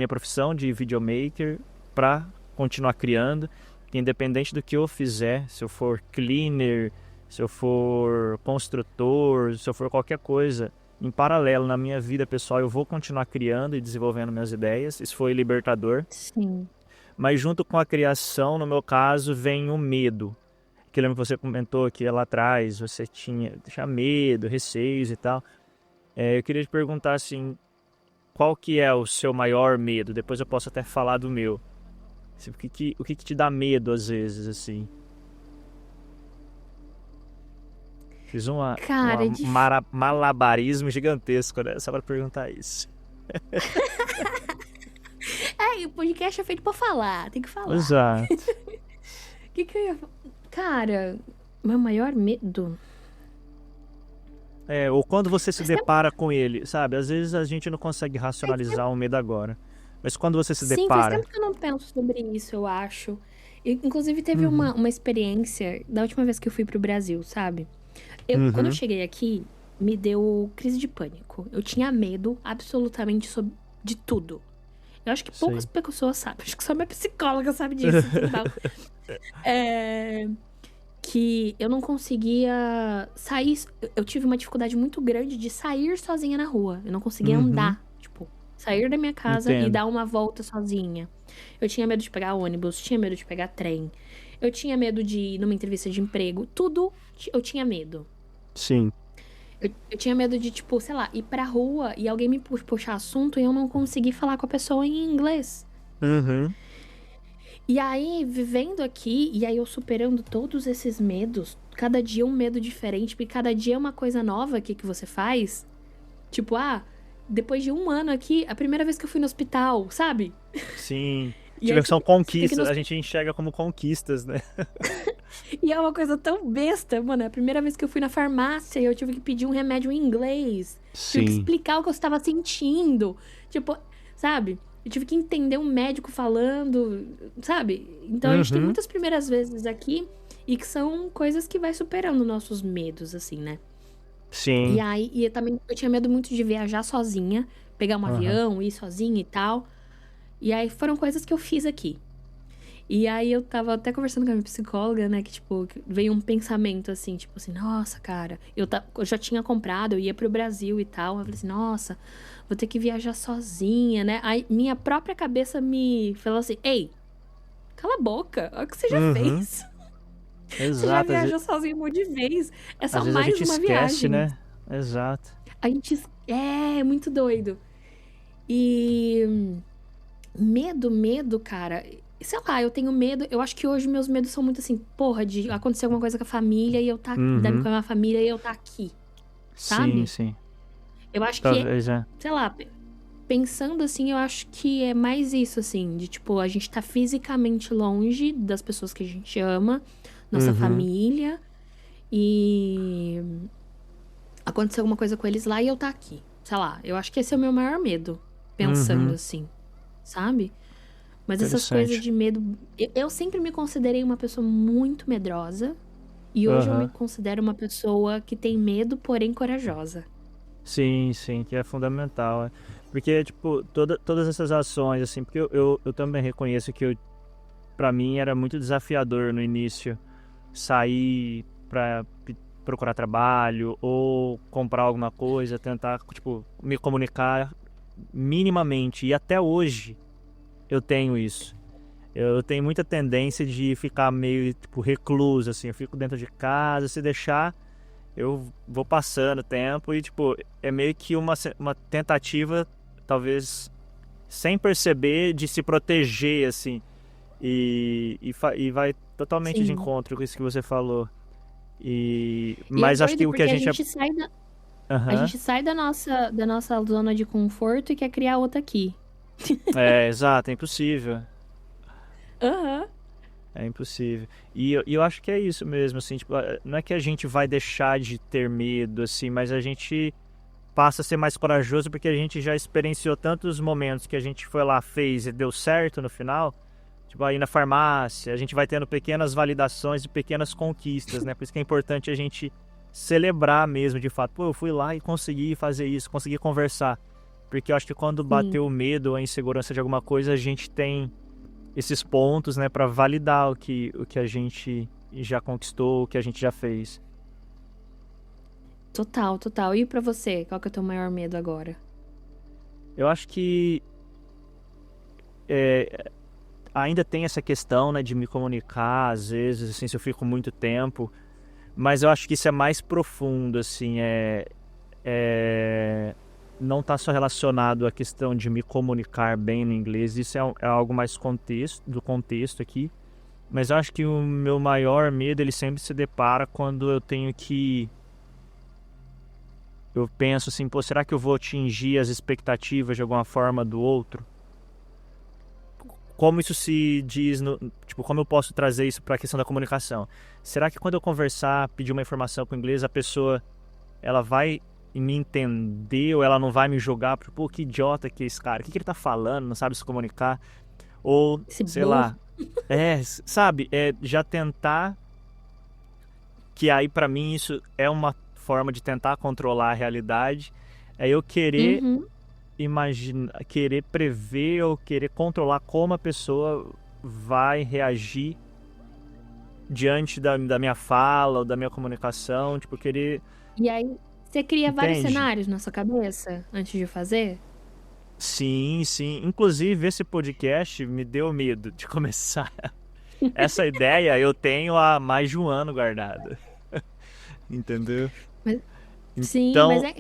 profissão de videomaker para continuar criando. Que independente do que eu fizer, se eu for cleaner, se eu for construtor, se eu for qualquer coisa, em paralelo na minha vida pessoal, eu vou continuar criando e desenvolvendo minhas ideias. Isso foi libertador. Sim. Mas junto com a criação, no meu caso, vem o medo. Que lembra que você comentou que lá atrás você tinha medo, receios e tal. Eu queria te perguntar assim, qual que é o seu maior medo? Depois eu posso até falar do meu. O que te dá medo às vezes, assim? Fiz Cara, malabarismo gigantesco, né? Só pra perguntar isso. o podcast é feito pra falar, tem que falar. Exato. O que eu ia falar? Cara, meu maior medo. Ou quando você se Faz tempo, depara com ele, sabe? Às vezes a gente não consegue faz tempo- racionalizar o medo agora. Mas quando você se Sim, faz depara. tempo que eu não penso sobre isso, eu acho. Inclusive, teve Uhum. uma experiência da última vez que eu fui pro Brasil, sabe? Quando eu Uhum. cheguei aqui, me deu crise de pânico. Eu tinha medo absolutamente de tudo. Eu acho que poucas Sei. pessoas sabem. Acho que só minha psicóloga sabe disso. Assim, tal. É, que eu não conseguia sair. Eu tive uma dificuldade muito grande de sair sozinha na rua. Eu não conseguia Uhum. andar. Tipo, sair da minha casa e Entendo. dar uma volta sozinha. Eu tinha medo de pegar ônibus, tinha medo de pegar trem. Eu tinha medo de ir numa entrevista de emprego. Tudo eu tinha medo. Sim. Eu tinha medo de, tipo, sei lá, ir pra rua e alguém me puxar assunto e eu não conseguir falar com a pessoa em inglês. Uhum. E aí, vivendo aqui, e aí eu superando todos esses medos, cada dia um medo diferente, porque cada dia é uma coisa nova aqui que você faz. Tipo, depois de um ano aqui, a primeira vez que eu fui no hospital, sabe? Sim. E aí São você tem que ir no conquistas, a hospital. gente enxerga como conquistas, né? E é uma coisa tão besta, mano. É a primeira vez que eu fui na farmácia e eu tive que pedir um remédio em inglês. Tive que Sim. explicar o que eu estava sentindo. Tipo, sabe? Eu tive que entender um médico falando, sabe? Então a gente tem Uhum. muitas primeiras vezes aqui e que são coisas que vai superando nossos medos, assim, né? E Sim. aí, e eu também eu tinha medo muito de viajar sozinha, pegar um Aham. avião, ir sozinha e tal. E aí foram coisas que eu fiz aqui. E aí eu tava até conversando com a minha psicóloga, né? Que, tipo, veio um pensamento assim, tipo assim, nossa, cara, eu já tinha comprado, eu ia pro Brasil e tal. Eu falei assim, nossa, vou ter que viajar sozinha, né? Aí minha própria cabeça me falou assim, ei, cala a boca, olha o que você já Uhum. fez. Você já Exato. viajou sozinho um monte de vez. É Às só vezes a mais gente uma esquece, viagem. né? Exato. A gente. É muito doido. E medo, cara. Sei lá, eu tenho medo. Eu acho que hoje meus medos são muito assim, porra, de acontecer alguma coisa com a família e eu tá. Com Uhum. a minha família e eu tá aqui, Sim, sabe? sim. Eu acho que, Talvez, é. sei lá, pensando assim, eu acho que é mais isso, assim, de tipo, a gente tá fisicamente longe das pessoas que a gente ama, nossa Uhum. família, e acontecer alguma coisa com eles lá e eu tá aqui. Sei lá, eu acho que esse é o meu maior medo, pensando Uhum. assim, sabe? Mas essas coisas Interessante. de medo. Eu sempre me considerei uma pessoa muito medrosa. E hoje eu me Aham. considero uma pessoa que tem medo, porém corajosa. Sim, sim, que é fundamental. Porque, tipo, todas essas ações, assim, porque eu também reconheço que pra mim era muito desafiador no início sair pra procurar trabalho ou comprar alguma coisa, tentar, tipo, me comunicar minimamente. E até hoje eu tenho isso. Eu tenho muita tendência de ficar meio, tipo, recluso, assim. Eu fico dentro de casa, se deixar, eu vou passando o tempo e, tipo, é meio que uma tentativa, talvez, sem perceber, de se proteger, assim. E vai totalmente de Sim. encontro com isso que você falou. E é Mas acho que doido o que porque a gente... a Aham. gente sai da nossa zona de conforto e quer criar outra aqui. Exato, é impossível. Aham. É impossível. E eu acho que é isso mesmo, assim, tipo, não é que a gente vai deixar de ter medo, assim, mas a gente passa a ser mais corajoso porque a gente já experienciou tantos momentos que a gente foi lá, fez e deu certo no final. Tipo, aí na farmácia, a gente vai tendo pequenas validações e pequenas conquistas, né? Por isso que é importante a gente celebrar mesmo, de fato. Pô, eu fui lá e consegui fazer isso, consegui conversar. Porque eu acho que quando Sim, bateu o medo, a insegurança de alguma coisa, a gente tem esses pontos, né, para validar o que a gente já conquistou, o que a gente já fez. total, total. E pra você, qual que é o teu maior medo agora? Eu acho que é, ainda tem essa questão, né, de me comunicar, às vezes, assim, se eu fico muito tempo, mas eu acho que isso é mais profundo, assim, não está só relacionado à questão de me comunicar bem no inglês, isso é algo mais do contexto aqui, mas eu acho que o meu maior medo, ele sempre se depara quando eu penso assim, pô, será que eu vou atingir as expectativas de alguma forma do outro? Como isso se diz, tipo, como eu posso trazer isso para a questão da comunicação? Será que quando eu conversar, pedir uma informação com o inglês, a pessoa, ela vai me entender ou ela não vai me julgar? Pô, que idiota que é esse cara, o que ele tá falando, não sabe se comunicar? Ou, Esse sei burro. lá, sabe, já tentar, que aí para mim isso é uma forma de tentar controlar a realidade, é eu querer Uhum. querer prever ou querer controlar como a pessoa vai reagir diante da minha fala ou da minha comunicação, tipo, querer, E aí, você cria vários entende? cenários na sua cabeça antes de fazer? Sim, sim. Inclusive, esse podcast me deu medo de começar. Essa ideia eu tenho há mais de um ano guardada, entendeu? Mas- sim, mas Então, é.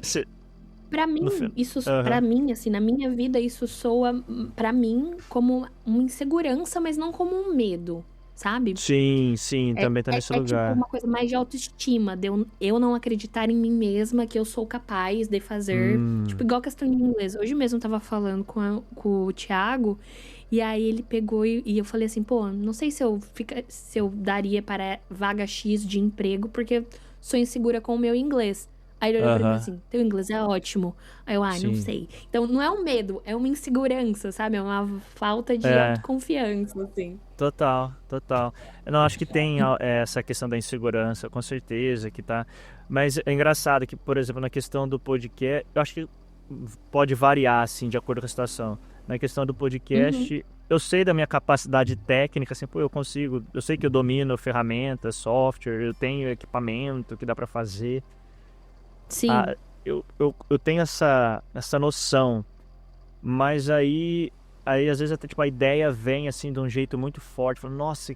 Pra no mim, fim. isso, pra Aham. mim, assim, na minha vida, isso soa, pra mim, como uma insegurança, mas não como um medo, sabe? Sim, sim, É, também tá nesse é tipo lugar. uma coisa mais de autoestima, de eu não acreditar em mim mesma, que eu sou capaz de fazer. Tipo, Hum. igual questão de inglês. Hoje mesmo eu tava falando com o Thiago, e aí ele pegou e eu falei assim, pô, não sei se eu daria para vaga X de emprego, porque sou insegura com o meu inglês. Aí ele olhou pra mim Aham. assim, teu inglês é ótimo. Aí eu, não Sim. sei. Então não é um medo, é uma insegurança, sabe? É uma falta de É. autoconfiança, assim. Total, total. Eu não acho que tem essa questão da insegurança, com certeza que tá. Mas é engraçado que, por exemplo, na questão do podcast, eu acho que pode variar, assim, de acordo com a situação. Na questão do Uhum. podcast, eu sei da minha capacidade técnica, assim, pô, eu sei que eu domino ferramentas, software, eu tenho equipamento que dá pra fazer. Sim. Ah, eu tenho essa noção. Mas aí às vezes até tipo a ideia vem assim de um jeito muito forte, falando, nossa,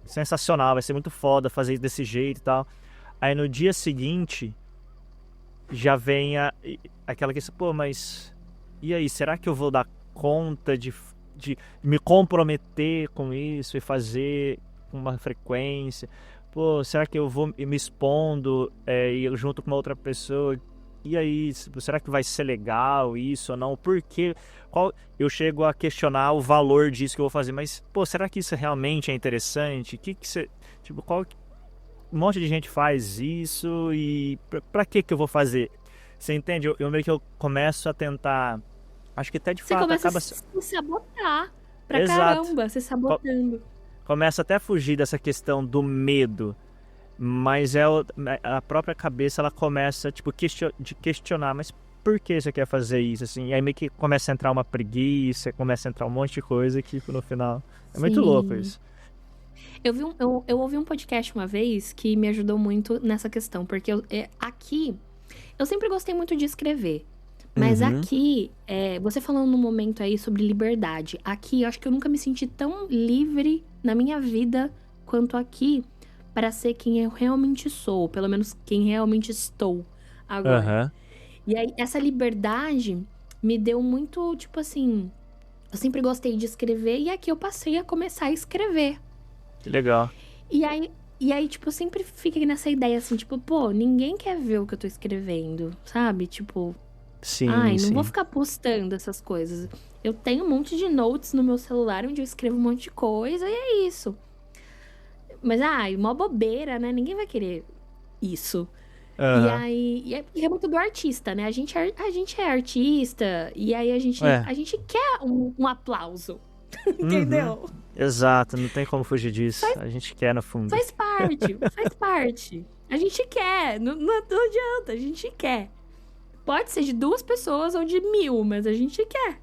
sensacional, vai ser muito foda fazer desse jeito e tal. Aí no dia seguinte já vem aquela questão, pô, mas e aí, será que eu vou dar conta de me comprometer com isso e fazer com uma frequência? Pô, será que eu vou me expondo e junto com uma outra pessoa? E aí, será que vai ser legal isso ou não? Por quê? Eu chego a questionar o valor disso que eu vou fazer, mas, pô, será que isso realmente é interessante? Que você, tipo, um monte de gente faz isso e pra que eu vou fazer? Você entende? Eu meio que eu começo a tentar, acho que até de Você fato começa a acaba, se sabotar pra exato, caramba, se Co- sabotando. começa até a fugir dessa questão do medo, mas a própria cabeça ela começa tipo de questionar, mas por que você quer fazer isso assim? E aí meio que começa a entrar uma preguiça, começa a entrar um monte de coisa que no final é muito louco Sim. isso. Eu ouvi um podcast uma vez que me ajudou muito nessa questão, porque aqui eu sempre gostei muito de escrever. Mas Uhum. aqui, você falando no momento aí sobre liberdade, aqui eu acho que eu nunca me senti tão livre na minha vida quanto aqui para ser quem eu realmente sou, pelo menos quem realmente estou agora. Aham. E aí, essa liberdade me deu muito, tipo assim, eu sempre gostei de escrever e aqui eu passei a começar a escrever. Que legal. E aí, tipo, eu sempre fiquei nessa ideia assim, tipo, pô, ninguém quer ver o que eu tô escrevendo, sabe? Tipo, Sim, ai, não vou sim. ficar postando essas coisas. Eu tenho um monte de notes no meu celular onde eu escrevo um monte de coisa e é isso. Mas, ai, mó bobeira, né? Ninguém vai querer isso. E Aham. aí, é muito do artista, né? A gente é artista e aí É. a gente quer um aplauso, Uhum. entendeu? Exato, não tem como fugir disso. Faz, A gente quer no fundo. faz parte, faz parte. A gente quer, não adianta, a gente quer. Pode ser de 2 pessoas ou de 1000, mas a gente quer.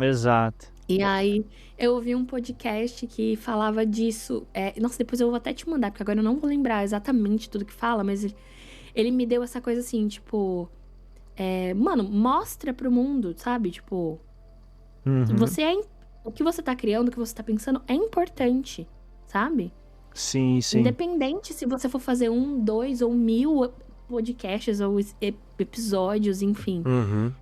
Exato. E aí, eu ouvi um podcast que falava disso. Nossa, depois eu vou até te mandar, porque agora eu não vou lembrar exatamente tudo que fala, mas ele me deu essa coisa assim, tipo... mano, mostra pro mundo, sabe? Tipo, Uhum. o que você tá criando, o que você tá pensando é importante, sabe? Sim, sim. Independente se você for fazer 1, 2 ou 1000 podcasts ou episódios, enfim. Uhum.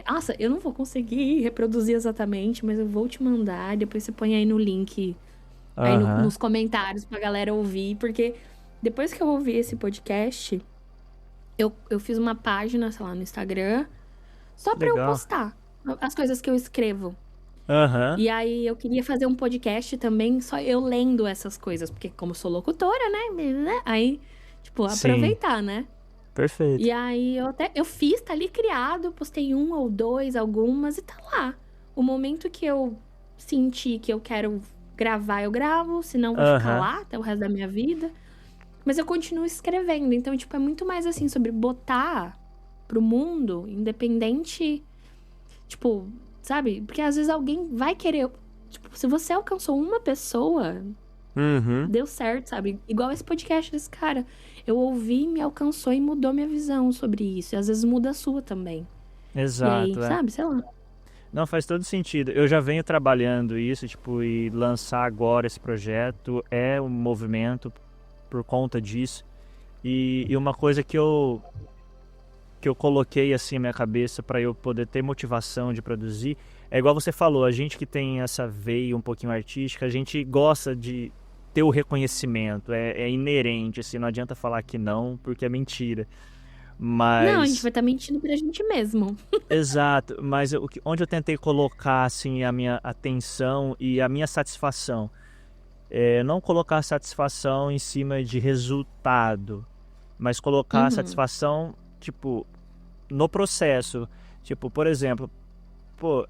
Nossa, eu não vou conseguir reproduzir exatamente, mas eu vou te mandar. Depois você põe aí no link, aí Aham. nos comentários pra galera ouvir. Porque depois que eu ouvi esse podcast, eu fiz uma página, sei lá, no Instagram, só pra eu Legal. postar as coisas que eu escrevo. Aham. E aí eu queria fazer um podcast também, só eu lendo essas coisas. Porque como eu sou locutora, né? Aí, tipo, Sim. aproveitar, né? Perfeito. E aí eu fiz, tá ali criado, postei 1 ou 2, algumas, e tá lá. O momento que eu senti que eu quero gravar, eu gravo, senão vai ficar Aham. lá até o resto da minha vida. Mas eu continuo escrevendo, então, tipo, é muito mais assim, sobre botar pro mundo, independente, tipo, sabe? Porque às vezes alguém vai querer. Tipo, se você alcançou uma pessoa, Uhum. deu certo, sabe? Igual esse podcast desse cara. Eu ouvi, me alcançou e mudou minha visão sobre isso. E às vezes muda a sua também. E aí, Exato, é. sabe? Sei lá. Não, faz todo sentido. Eu já venho trabalhando isso, tipo, e lançar agora esse projeto é um movimento por conta disso. E uma coisa que eu coloquei assim na minha cabeça para eu poder ter motivação de produzir, é igual você falou, a gente que tem essa veia um pouquinho artística, a gente gosta de ter o reconhecimento, é inerente, assim, não adianta falar que não, porque é mentira. Não, a gente vai Mas, estar mentindo pra gente mesmo. exato, mas onde eu tentei colocar assim a minha atenção e a minha satisfação, não colocar a satisfação em cima de resultado, mas colocar a Uhum. satisfação, tipo, no processo. Tipo, por exemplo, pô,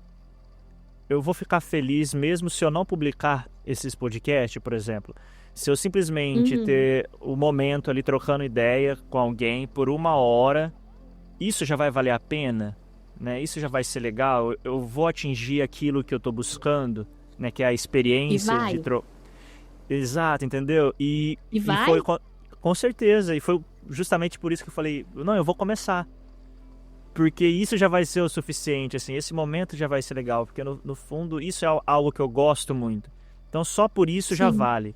eu vou ficar feliz mesmo se eu não publicar esses podcasts, por exemplo. Se eu simplesmente Uhum. ter o momento ali trocando ideia com alguém por 1 hora, isso já vai valer a pena, né? Isso já vai ser legal. Eu vou atingir aquilo que eu tô buscando, né? Que é a E experiência de vai. Exato, entendeu? E E foi vai. com certeza. E foi justamente por isso que eu falei, não, eu vou começar. Porque isso já vai ser o suficiente, assim, esse momento já vai ser legal, porque no fundo isso é algo que eu gosto muito. Então só por isso já Sim. vale.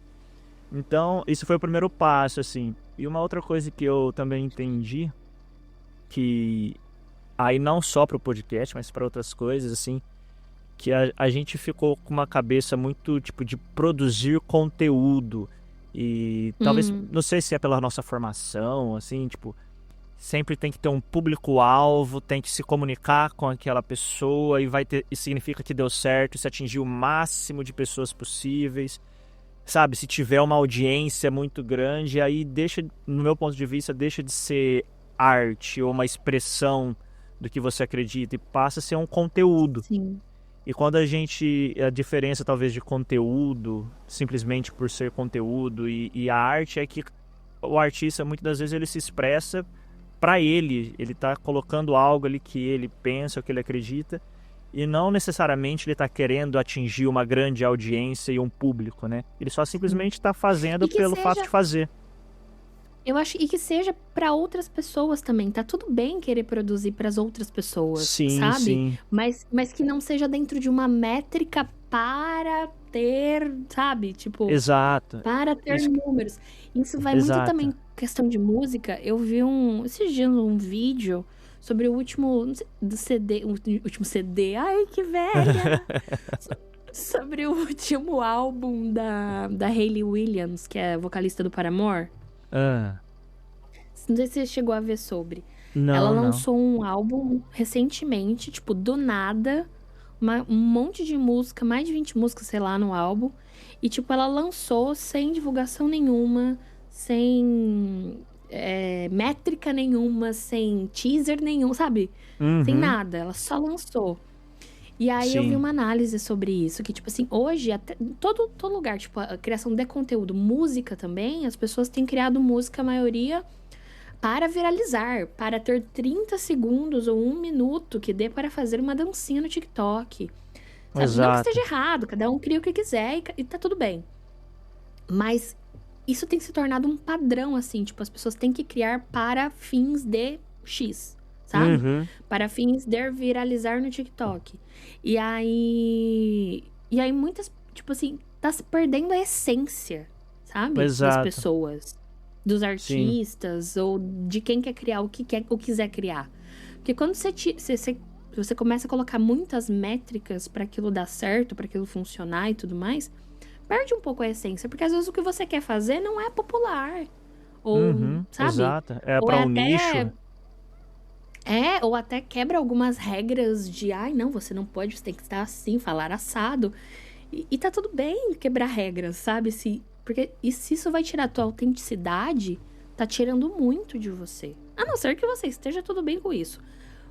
Então, isso foi o primeiro passo, assim. E uma outra coisa que eu também entendi, que aí não só para o podcast, mas para outras coisas, assim, que a gente ficou com uma cabeça muito, tipo, de produzir conteúdo. E talvez, Hum. não sei se é pela nossa formação, assim, tipo, sempre tem que ter um público-alvo, tem que se comunicar com aquela pessoa e vai ter, e significa que deu certo, se atingir o máximo de pessoas possíveis, sabe? Se tiver uma audiência muito grande, aí deixa, no meu ponto de vista, deixa de ser arte ou uma expressão do que você acredita e passa a ser um conteúdo. Sim. E quando a diferença talvez de conteúdo, simplesmente por ser conteúdo e a arte é que o artista muitas das vezes ele se expressa para ele tá colocando algo ali que ele pensa, o que ele acredita, e não necessariamente ele tá querendo atingir uma grande audiência e um público, né? Ele só Sim. simplesmente tá E fazendo que pelo fato seja. de fazer. Eu acho. E que seja pra outras pessoas também. Tá tudo bem querer produzir pras outras pessoas, Sim, sabe? sim. Mas que não seja dentro de uma métrica para ter, sabe? Tipo. Exato. Para ter Isso, números. Isso vai muito exato. também questão de música. Eu vi esses dias um vídeo sobre o último, não sei, do CD, o último CD. Ai, que velha! So- Sobre o último álbum da Hayley Williams, que é vocalista do Paramore. Ah, Não sei se você chegou a ver sobre. Ela não, não. lançou um álbum recentemente, tipo, do nada. Um monte de música, mais de 20 músicas, sei lá, no álbum. E, tipo, ela lançou sem divulgação nenhuma, sem métrica nenhuma, sem teaser nenhum, sabe? Sem Uhum. nada. Ela só lançou. E aí eu vi Sim, uma análise sobre isso, que, tipo assim, hoje, até, todo lugar, tipo, a criação de conteúdo, música também, as pessoas têm criado música, a maioria, para viralizar, para ter 30 segundos ou 1 minuto que dê para fazer uma dancinha no TikTok. Sabe? Não que esteja exato. errado, cada um cria o que quiser e tá tudo bem. Mas isso tem se tornado um padrão, assim, tipo, as pessoas têm que criar para fins de X, sabe? Uhum, Para fins de viralizar no TikTok. E aí muitas, tipo assim, tá se perdendo a essência, sabe? Das exato. pessoas, dos Sim, artistas ou de quem quer criar o que quer ou quiser criar. Porque quando você começa a colocar muitas métricas para aquilo dar certo, para aquilo funcionar e tudo mais, perde um pouco a essência, porque às vezes o que você quer fazer não é popular, ou, uhum, sabe? exato. É Ou para é um nicho. até ou até quebra algumas regras de, ai, não, você não pode, você tem que estar assim, falar assado. E tá tudo bem quebrar regras, sabe? Se isso vai tirar a tua autenticidade, tá tirando muito de você. A não ser que você esteja tudo bem com isso.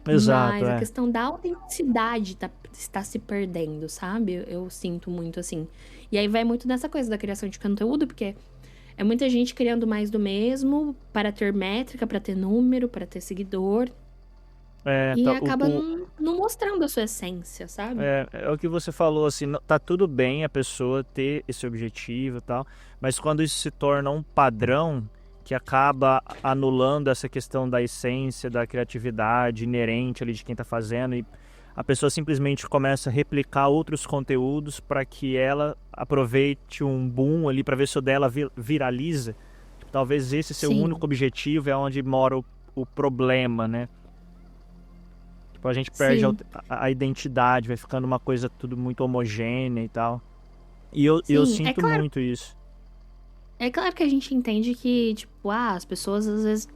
Exato, Mas a é. questão da autenticidade está se perdendo, sabe? Eu sinto muito assim. E aí vai muito nessa coisa da criação de conteúdo, porque é muita gente criando mais do mesmo para ter métrica, para ter número, para ter seguidor. É, E tá, acaba não mostrando a sua essência, sabe? é o que você falou, assim, tá tudo bem a pessoa ter esse objetivo e tal, mas quando isso se torna um padrão que acaba anulando essa questão da essência, da criatividade inerente ali de quem tá fazendo, e a pessoa simplesmente começa a replicar outros conteúdos para que ela aproveite um boom ali para ver se o dela viraliza. Tipo, talvez esse seu único Sim, objetivo é onde mora o problema, né? Tipo, a gente perde sim, a identidade, vai ficando uma coisa tudo muito homogênea e tal. E eu sim. sinto muito isso. É claro que a gente entende que, tipo, as pessoas às vezes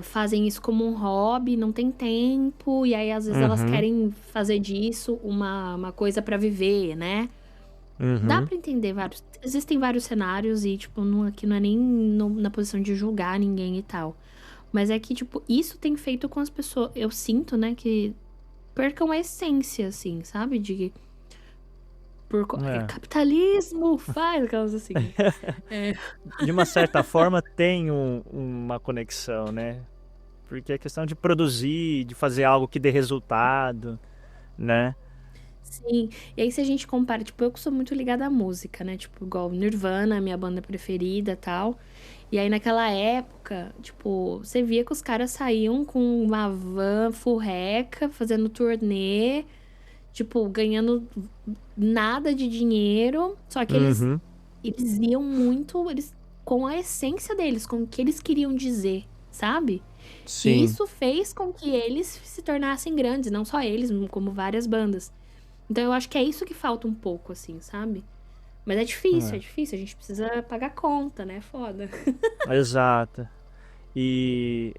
fazem isso como um hobby, não tem tempo, e aí às vezes elas Uhum, querem fazer disso uma coisa pra viver, né? Dá uhum. pra entender vários. Existem vários cenários e, tipo, aqui não é nem na posição de julgar ninguém e tal. Mas é que, tipo, isso tem feito com as pessoas. Eu sinto, né, que percam a essência, assim, sabe? É. Capitalismo faz aquelas assim. É. De uma certa forma tem uma conexão, né? Porque é questão de produzir, de fazer algo que dê resultado, né? Sim. E aí, se a gente compara, tipo, eu que sou muito ligada à música, né? Tipo, igual Nirvana, minha banda preferida e tal. E aí, naquela época, tipo, você via que os caras saíam com uma van furreca, fazendo turnê, tipo, ganhando nada de dinheiro. Só que Uhum. eles iam muito, com a essência deles, com o que eles queriam dizer, sabe? E Sim. isso fez com que eles se tornassem grandes, não só eles, como várias bandas. Então eu acho que é isso que falta um pouco, assim, sabe? Mas é É. difícil, a gente precisa pagar conta, né? Foda. Exato. E,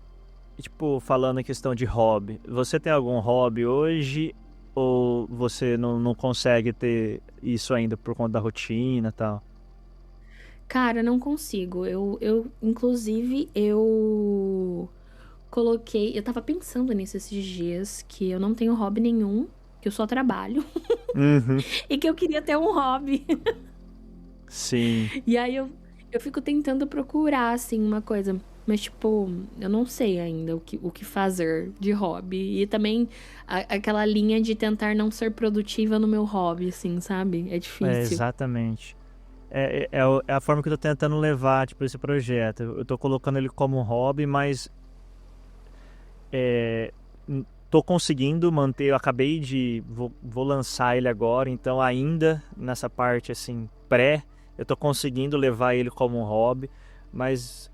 tipo, falando em questão de hobby, você tem algum hobby hoje ou você não consegue ter isso ainda por conta da rotina e tal? Cara, não consigo. Inclusive, eu coloquei. Eu tava pensando nisso esses dias, que eu não tenho hobby nenhum, que eu só trabalho, Uhum. e que eu queria ter um hobby. Sim. E aí eu fico tentando procurar, assim, uma coisa. Mas, tipo, eu não sei ainda o que fazer de hobby. E também aquela linha de tentar não ser produtiva no meu hobby, assim, sabe? É É, difícil. exatamente. É a forma que eu tô tentando levar, tipo, esse projeto. Eu tô colocando ele como um hobby, mas é, tô conseguindo manter. Eu acabei de. Vou lançar ele agora, então ainda nessa parte assim, pré, eu tô conseguindo levar ele como um hobby, mas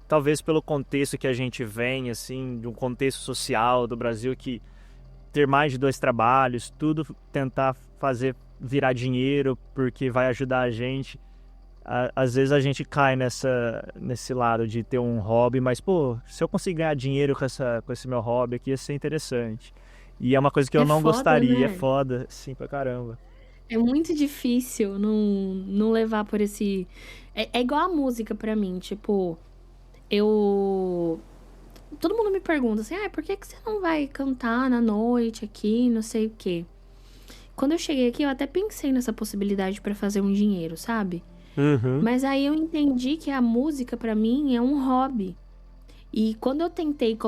talvez pelo contexto que a gente vem, assim, de um contexto social do Brasil que ter mais de dois trabalhos, tudo tentar fazer virar dinheiro porque vai ajudar a gente. Às vezes a gente cai nesse lado de ter um hobby, mas pô, se eu conseguir ganhar dinheiro com esse meu hobby aqui, ia ser interessante. E é uma coisa que eu É não foda, gostaria, é né? foda, sim, pra caramba. É muito difícil não levar por esse. É igual a música pra mim, tipo, eu. Todo mundo me pergunta assim, por que que você não vai cantar na noite aqui, não sei o quê. quando eu cheguei aqui, eu até pensei nessa possibilidade pra fazer um dinheiro, sabe? Uhum. Mas aí eu entendi que a música pra mim é um hobby. E quando eu tentei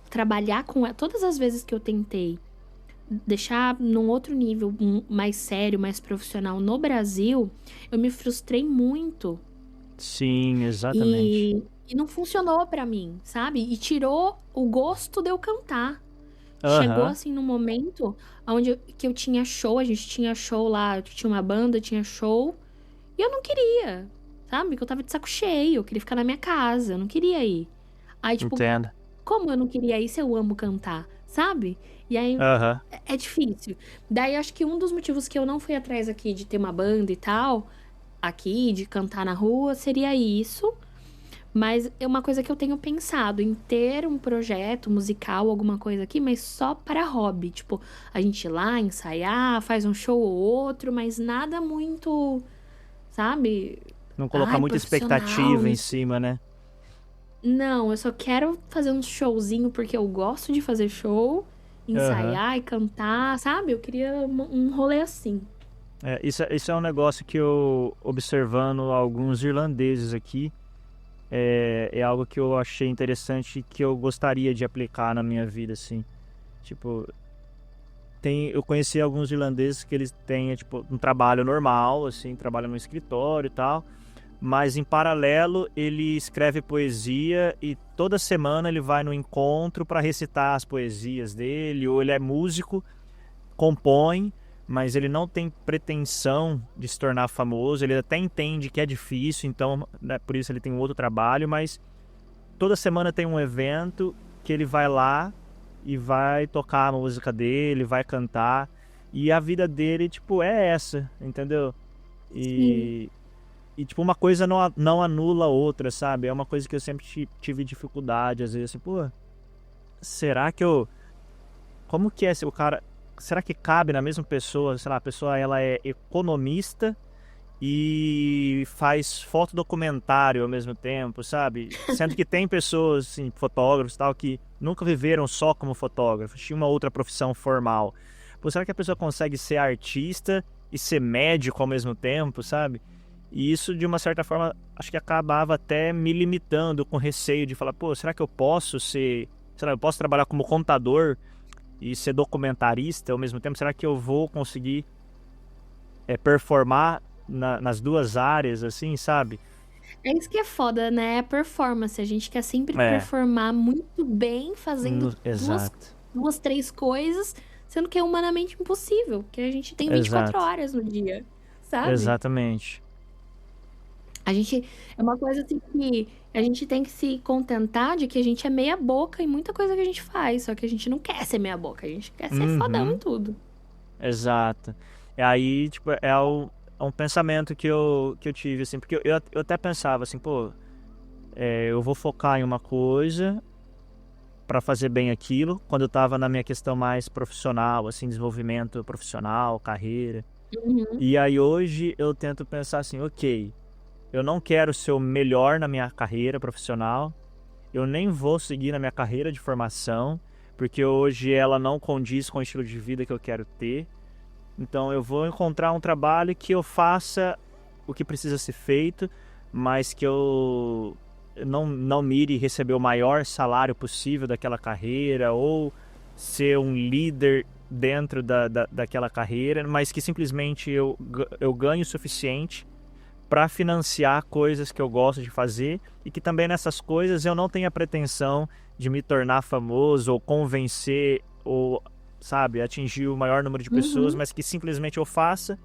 trabalhar com ela, todas as vezes que eu tentei deixar num outro nível mais sério, mais profissional no Brasil, eu me frustrei muito. Sim, exatamente. E não funcionou pra mim, sabe? E tirou o gosto de eu cantar. Chegou Aham. assim num momento onde que eu tinha show, a gente tinha show lá, tinha uma banda, tinha show, e eu não queria, sabe? Que eu tava de saco cheio, eu queria ficar na minha casa, eu não queria ir. Aí, tipo, Entendo. como eu não queria ir se eu amo cantar, sabe? E aí Aham. é difícil. Daí acho que um dos motivos que eu não fui atrás aqui de ter uma banda e tal, aqui, de cantar na rua, seria isso. Mas é uma coisa que eu tenho pensado em ter um projeto musical, alguma coisa aqui, mas só para hobby. Tipo, a gente ir lá ensaiar, faz um show ou outro, mas nada muito, sabe? Não colocar Ai, muita profissional. expectativa em cima, né? Não, eu só quero fazer um showzinho porque eu gosto de fazer show, Aham. ensaiar e cantar, sabe? Eu queria um rolê assim. Isso é um negócio que eu, observando alguns irlandeses aqui, é algo que eu achei interessante e que eu gostaria de aplicar na minha vida, assim. Tipo, eu conheci alguns irlandeses que eles têm, tipo, um trabalho normal, assim, trabalham no escritório e tal, mas em paralelo ele escreve poesia e toda semana ele vai no encontro para recitar as poesias dele, ou ele é músico, compõe, mas ele não tem pretensão de se tornar famoso, ele até entende que é difícil, então, né, por isso ele tem um outro trabalho, mas toda semana tem um evento que ele vai lá e vai tocar a música dele, vai cantar, e a vida dele, tipo, é essa, entendeu? Sim. E, tipo, uma coisa não anula a outra, sabe? É uma coisa que eu sempre tive dificuldade, às vezes, assim, pô, será que eu... Como que é se o cara... Será que cabe na mesma pessoa, sei lá, a pessoa ela é economista e faz fotodocumentário ao mesmo tempo, sabe? Sendo que tem pessoas, assim, fotógrafos e tal, que nunca viveram só como fotógrafos, tinha uma outra profissão formal. Pô, será que a pessoa consegue ser artista e ser médico ao mesmo tempo, sabe? E isso, de uma certa forma, acho que acabava até me limitando com receio de falar, pô, será que eu posso ser... Sei lá, eu posso trabalhar como contador e ser documentarista ao mesmo tempo? Será que eu vou conseguir performar nas duas áreas, assim, sabe? É isso que é foda, né? É a performance. A gente quer sempre É, performar muito bem, fazendo exato, duas, três coisas, sendo que é humanamente impossível, porque a gente tem 24 exato, horas no dia, sabe? exatamente. A gente é uma coisa assim que a gente tem que se contentar de que a gente é meia boca em muita coisa que a gente faz, só que a gente não quer ser meia boca, a gente quer ser fodão em Uhum, tudo. exato. E aí, tipo, é um pensamento que eu tive, assim, porque eu até pensava assim, pô, eu vou focar em uma coisa para fazer bem aquilo, quando eu tava na minha questão mais profissional, assim, desenvolvimento profissional, carreira. Uhum, E aí hoje eu tento pensar assim, ok, eu não quero ser o melhor na minha carreira profissional, eu nem vou seguir na minha carreira de formação, porque hoje ela não condiz com o estilo de vida que eu quero ter. Então eu vou encontrar um trabalho que eu faça o que precisa ser feito, mas que eu não mire receber o maior salário possível daquela carreira ou ser um líder dentro daquela carreira, mas que simplesmente eu ganhe o suficiente para financiar coisas que eu gosto de fazer e que também nessas coisas eu não tenha pretensão de me tornar famoso ou convencer ou, sabe, atingir o maior número de pessoas, uhum. mas que simplesmente eu faça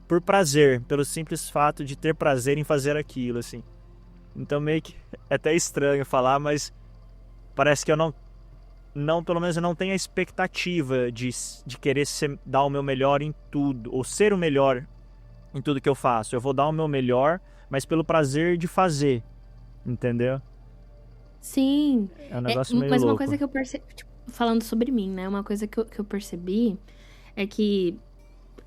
por prazer, pelo simples fato de ter prazer em fazer aquilo, assim. Então meio que é até estranho falar, mas parece que eu não, pelo menos eu não tenho a expectativa de querer dar o meu melhor em tudo, ou ser o melhor em tudo que eu faço. Eu vou dar o meu melhor, mas pelo prazer de fazer, entendeu? Sim. É um negócio meio Mas uma coisa louco. que eu percebi, tipo, falando sobre mim, né? Uma coisa que eu percebi é que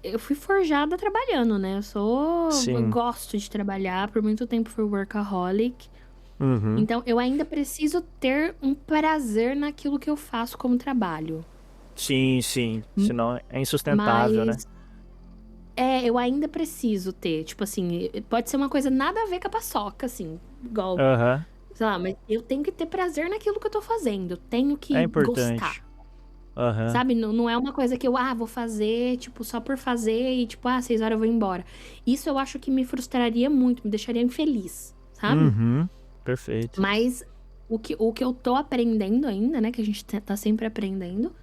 eu fui forjada trabalhando, né? Eu Sim. gosto de trabalhar, por muito tempo fui workaholic. Uhum. Então eu ainda preciso ter um prazer naquilo que eu faço como trabalho. Sim, sim. M- Senão é insustentável, né? Mas eu ainda preciso ter, tipo assim, pode ser uma coisa nada a ver com a paçoca, assim, igual, Aham. sei lá, mas eu tenho que ter prazer naquilo que eu tô fazendo, eu tenho É que importante. gostar. Aham. Sabe? Não, não é uma coisa que eu, vou fazer, tipo, só por fazer e, tipo, 6 horas eu vou embora. Isso eu acho que me frustraria muito, me deixaria infeliz, sabe? Uhum. Perfeito. Mas o que eu tô aprendendo ainda, né? Que a gente tá sempre aprendendo,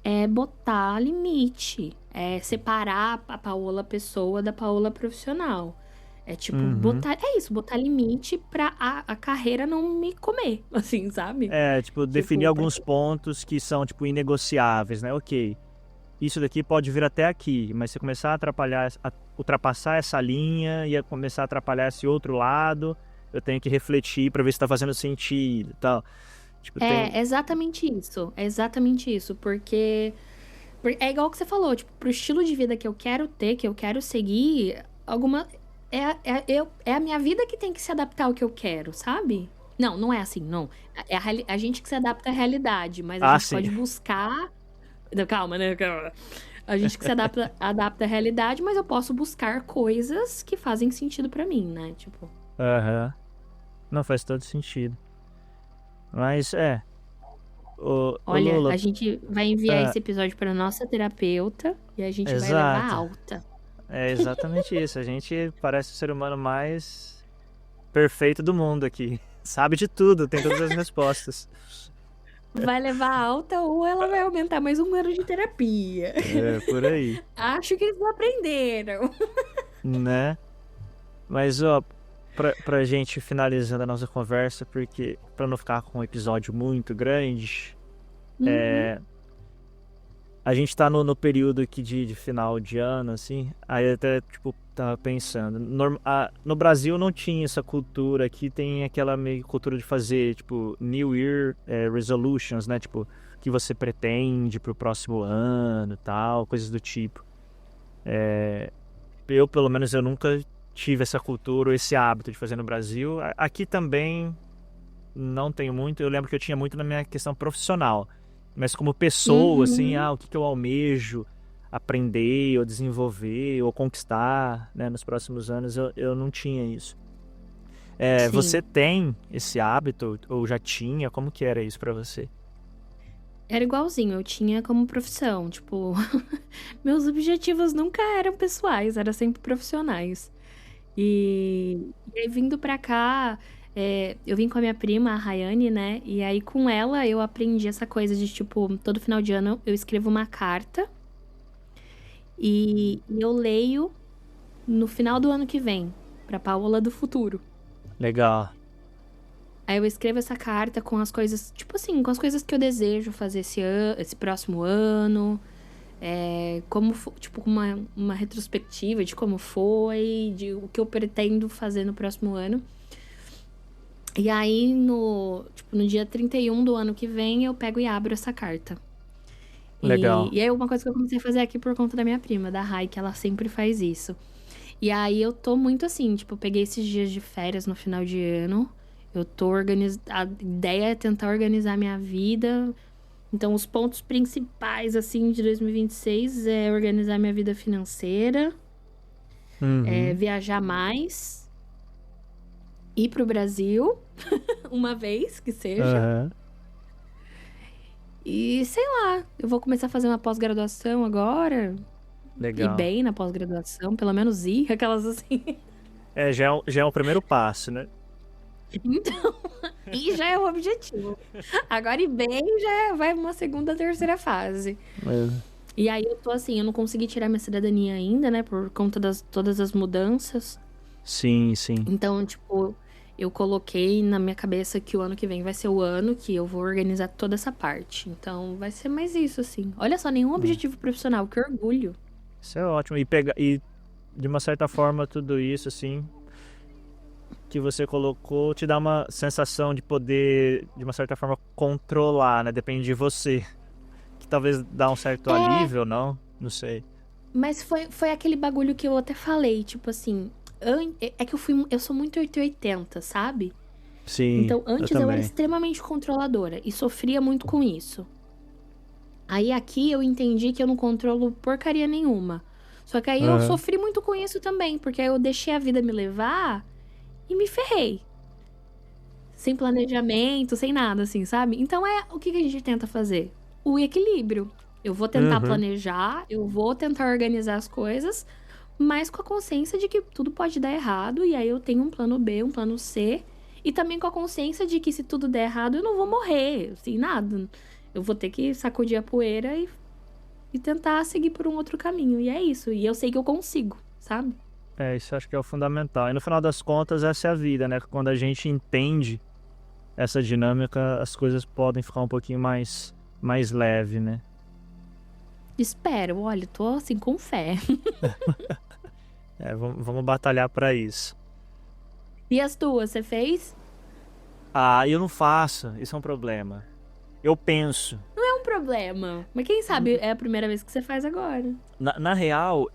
é botar limite. É separar a Paola pessoa da Paola profissional. É tipo, Uhum. botar limite pra a carreira não me comer, assim, sabe? É, tipo, definir Tipo, alguns porque pontos que são, tipo, inegociáveis, né? Ok, isso daqui pode vir até aqui, mas se começar a atrapalhar, a ultrapassar essa linha e a começar a atrapalhar esse outro lado, eu tenho que refletir para ver se tá fazendo sentido e tal. Tipo, tem... é exatamente isso. É exatamente isso. Porque é igual que você falou, tipo, pro estilo de vida que eu quero ter, que eu quero seguir, alguma. É a minha vida que tem que se adaptar ao que eu quero, sabe? Não, não é assim, não. É a gente que se adapta à realidade, mas a Ah, gente sim. pode buscar. Não, calma, né? Calma. A gente que se adapta à realidade, mas eu posso buscar coisas que fazem sentido pra mim, né? Tipo. Aham. Não faz todo sentido. Mas ô Olha, Lula, a gente vai enviar ah, esse episódio para nossa terapeuta e a gente vai levar exato. alta. É exatamente isso. A gente parece o ser humano mais perfeito do mundo aqui. Sabe de tudo, tem todas as respostas. Vai levar alta ou ela vai aumentar mais um ano de terapia. É, por aí, Acho que eles não aprenderam. né? Mas, ó, pra gente finalizando a nossa conversa, porque pra não ficar com um episódio muito grande, Uhum, a gente tá no período aqui de final de ano, assim, aí eu até, tipo, tava pensando, no Brasil não tinha essa cultura, aqui tem aquela meio cultura de fazer, tipo, New Year Resolutions, né, tipo, o que você pretende pro próximo ano e tal, coisas do tipo. Eu, pelo menos, eu nunca tive essa cultura ou esse hábito de fazer no Brasil. Aqui também não tenho muito, eu lembro que eu tinha muito na minha questão profissional, mas como pessoa, assim, uhum, o que que eu almejo aprender ou desenvolver ou conquistar, né, nos próximos anos, eu não tinha isso. Você sim. tem esse hábito ou já tinha? Como que era isso pra você? Era igualzinho, eu tinha como profissão, tipo, meus objetivos nunca eram pessoais, eram sempre profissionais. E aí, vindo pra cá, eu vim com a minha prima, a Rayane, né? E aí, com ela, eu aprendi essa coisa de, tipo, todo final de ano eu escrevo uma carta e eu leio no final do ano que vem, pra Paola do futuro. Legal. Aí eu escrevo essa carta com as coisas, tipo assim, com as coisas que eu desejo fazer esse próximo ano. Tipo, uma retrospectiva de como foi, de o que eu pretendo fazer no próximo ano. E aí, no dia 31 do ano que vem, eu pego e abro essa carta. E, Legal. e aí, uma coisa que eu comecei a fazer aqui por conta da minha prima, da Rai, que ela sempre faz isso. E aí, eu tô muito assim, tipo, eu peguei esses dias de férias no final de ano. Eu tô organizando. A ideia é tentar organizar minha vida. Então, os pontos principais, assim, de 2026 é organizar minha vida financeira, Uhum. viajar mais, ir pro Brasil, uma vez que seja. Aham. E sei lá, eu vou começar a fazer uma pós-graduação agora. Ir Legal. bem na pós-graduação, pelo menos ir, aquelas assim. Já é um primeiro passo, né? Então, ir já é o objetivo. Agora ir bem vai uma segunda, terceira fase. É. E aí eu tô assim, eu não consegui tirar minha cidadania ainda, né? Por conta das todas as mudanças. Sim, sim. Então, tipo, eu coloquei na minha cabeça que o ano que vem vai ser o ano que eu vou organizar toda essa parte. Então, vai ser mais isso, assim. Olha só, nenhum É. objetivo profissional, que orgulho. Isso é ótimo. E de uma certa forma tudo isso assim que você colocou te dá uma sensação de poder de uma certa forma controlar, né? Depende de você. Que talvez dá um certo É, alívio, não? Não sei. mas foi aquele bagulho que eu até falei, tipo assim, é que eu sou muito 880, sabe? Sim, Então, eu antes eu era também. extremamente controladora e sofria muito com isso. Aí aqui eu entendi que eu não controlo porcaria nenhuma. Só que aí eu Aham. sofri muito com isso também, porque aí eu deixei a vida me levar e me ferrei. Sem planejamento, sem nada, assim, sabe? Então o que a gente tenta fazer? O equilíbrio. Eu vou tentar Uhum. planejar, eu vou tentar organizar as coisas, mas com a consciência de que tudo pode dar errado, e aí eu tenho um plano B, um plano C, e também com a consciência de que se tudo der errado, eu não vou morrer, assim, nada. Eu vou ter que sacudir a poeira e tentar seguir por um outro caminho. E é isso. E eu sei que eu consigo, sabe? Isso acho que é o fundamental. E no final das contas, essa é a vida, né? Quando a gente entende essa dinâmica, as coisas podem ficar um pouquinho mais leve, né? Espero, olha, tô assim com fé. Vamos batalhar para isso. E as tuas, você fez? Eu não faço, isso é um problema. Eu penso. É um problema. Mas quem sabe é a primeira vez que você faz agora. Na real,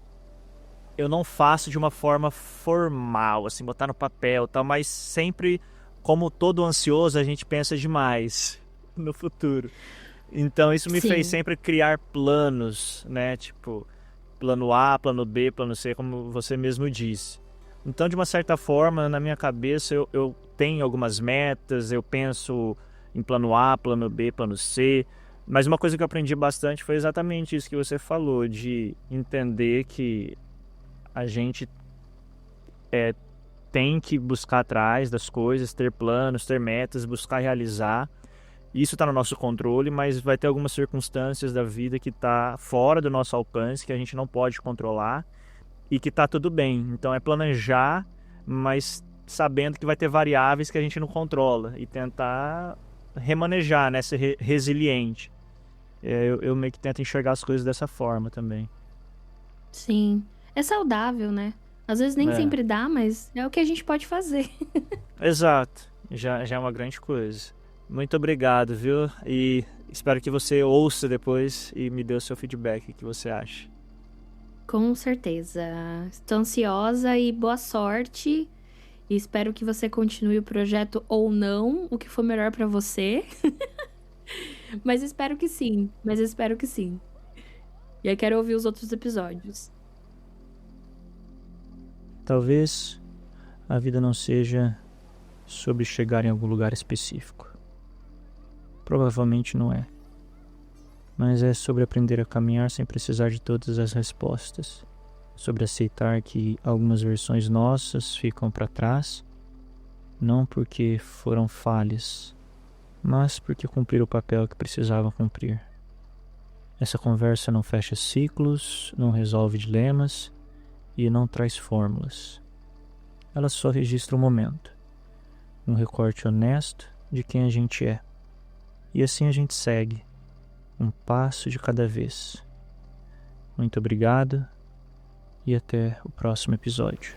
eu não faço de uma forma formal, assim, botar no papel e tal, mas sempre, como todo ansioso, a gente pensa demais no futuro. Então isso me fez Sim. sempre criar planos, né? Tipo, plano A, plano B, plano C, como você mesmo disse. Então, de uma certa forma, na minha cabeça, eu tenho algumas metas, eu penso em plano A, plano B, plano C. Mas uma coisa que eu aprendi bastante foi exatamente isso que você falou, de entender que a gente tem que buscar atrás das coisas, ter planos, ter metas, buscar realizar. Isso está no nosso controle, mas vai ter algumas circunstâncias da vida que está fora do nosso alcance, que a gente não pode controlar e que está tudo bem. Então é planejar, mas sabendo que vai ter variáveis que a gente não controla e tentar remanejar, né? Ser resiliente. Eu meio que tento enxergar as coisas dessa forma também. Sim. É saudável, né? Às vezes nem É, sempre dá, mas é o que a gente pode fazer. exato. Já é uma grande coisa. Muito obrigado, viu? E espero que você ouça depois e me dê o seu feedback, o que você acha. Com certeza. Estou ansiosa e boa sorte. E espero que você continue o projeto ou não, o que for melhor pra você. Mas espero que sim. Mas espero que sim. E aí quero ouvir os outros episódios. Talvez a vida não seja sobre chegar em algum lugar específico. Provavelmente não é. Mas é sobre aprender a caminhar sem precisar de todas as respostas. Sobre aceitar que algumas versões nossas ficam para trás, não porque foram falhas, mas porque cumpriram o papel que precisavam cumprir. Essa conversa não fecha ciclos, não resolve dilemas e não traz fórmulas. Ela só registra o momento, um recorte honesto de quem a gente é. E assim a gente segue, um passo de cada vez. Muito obrigado e até o próximo episódio.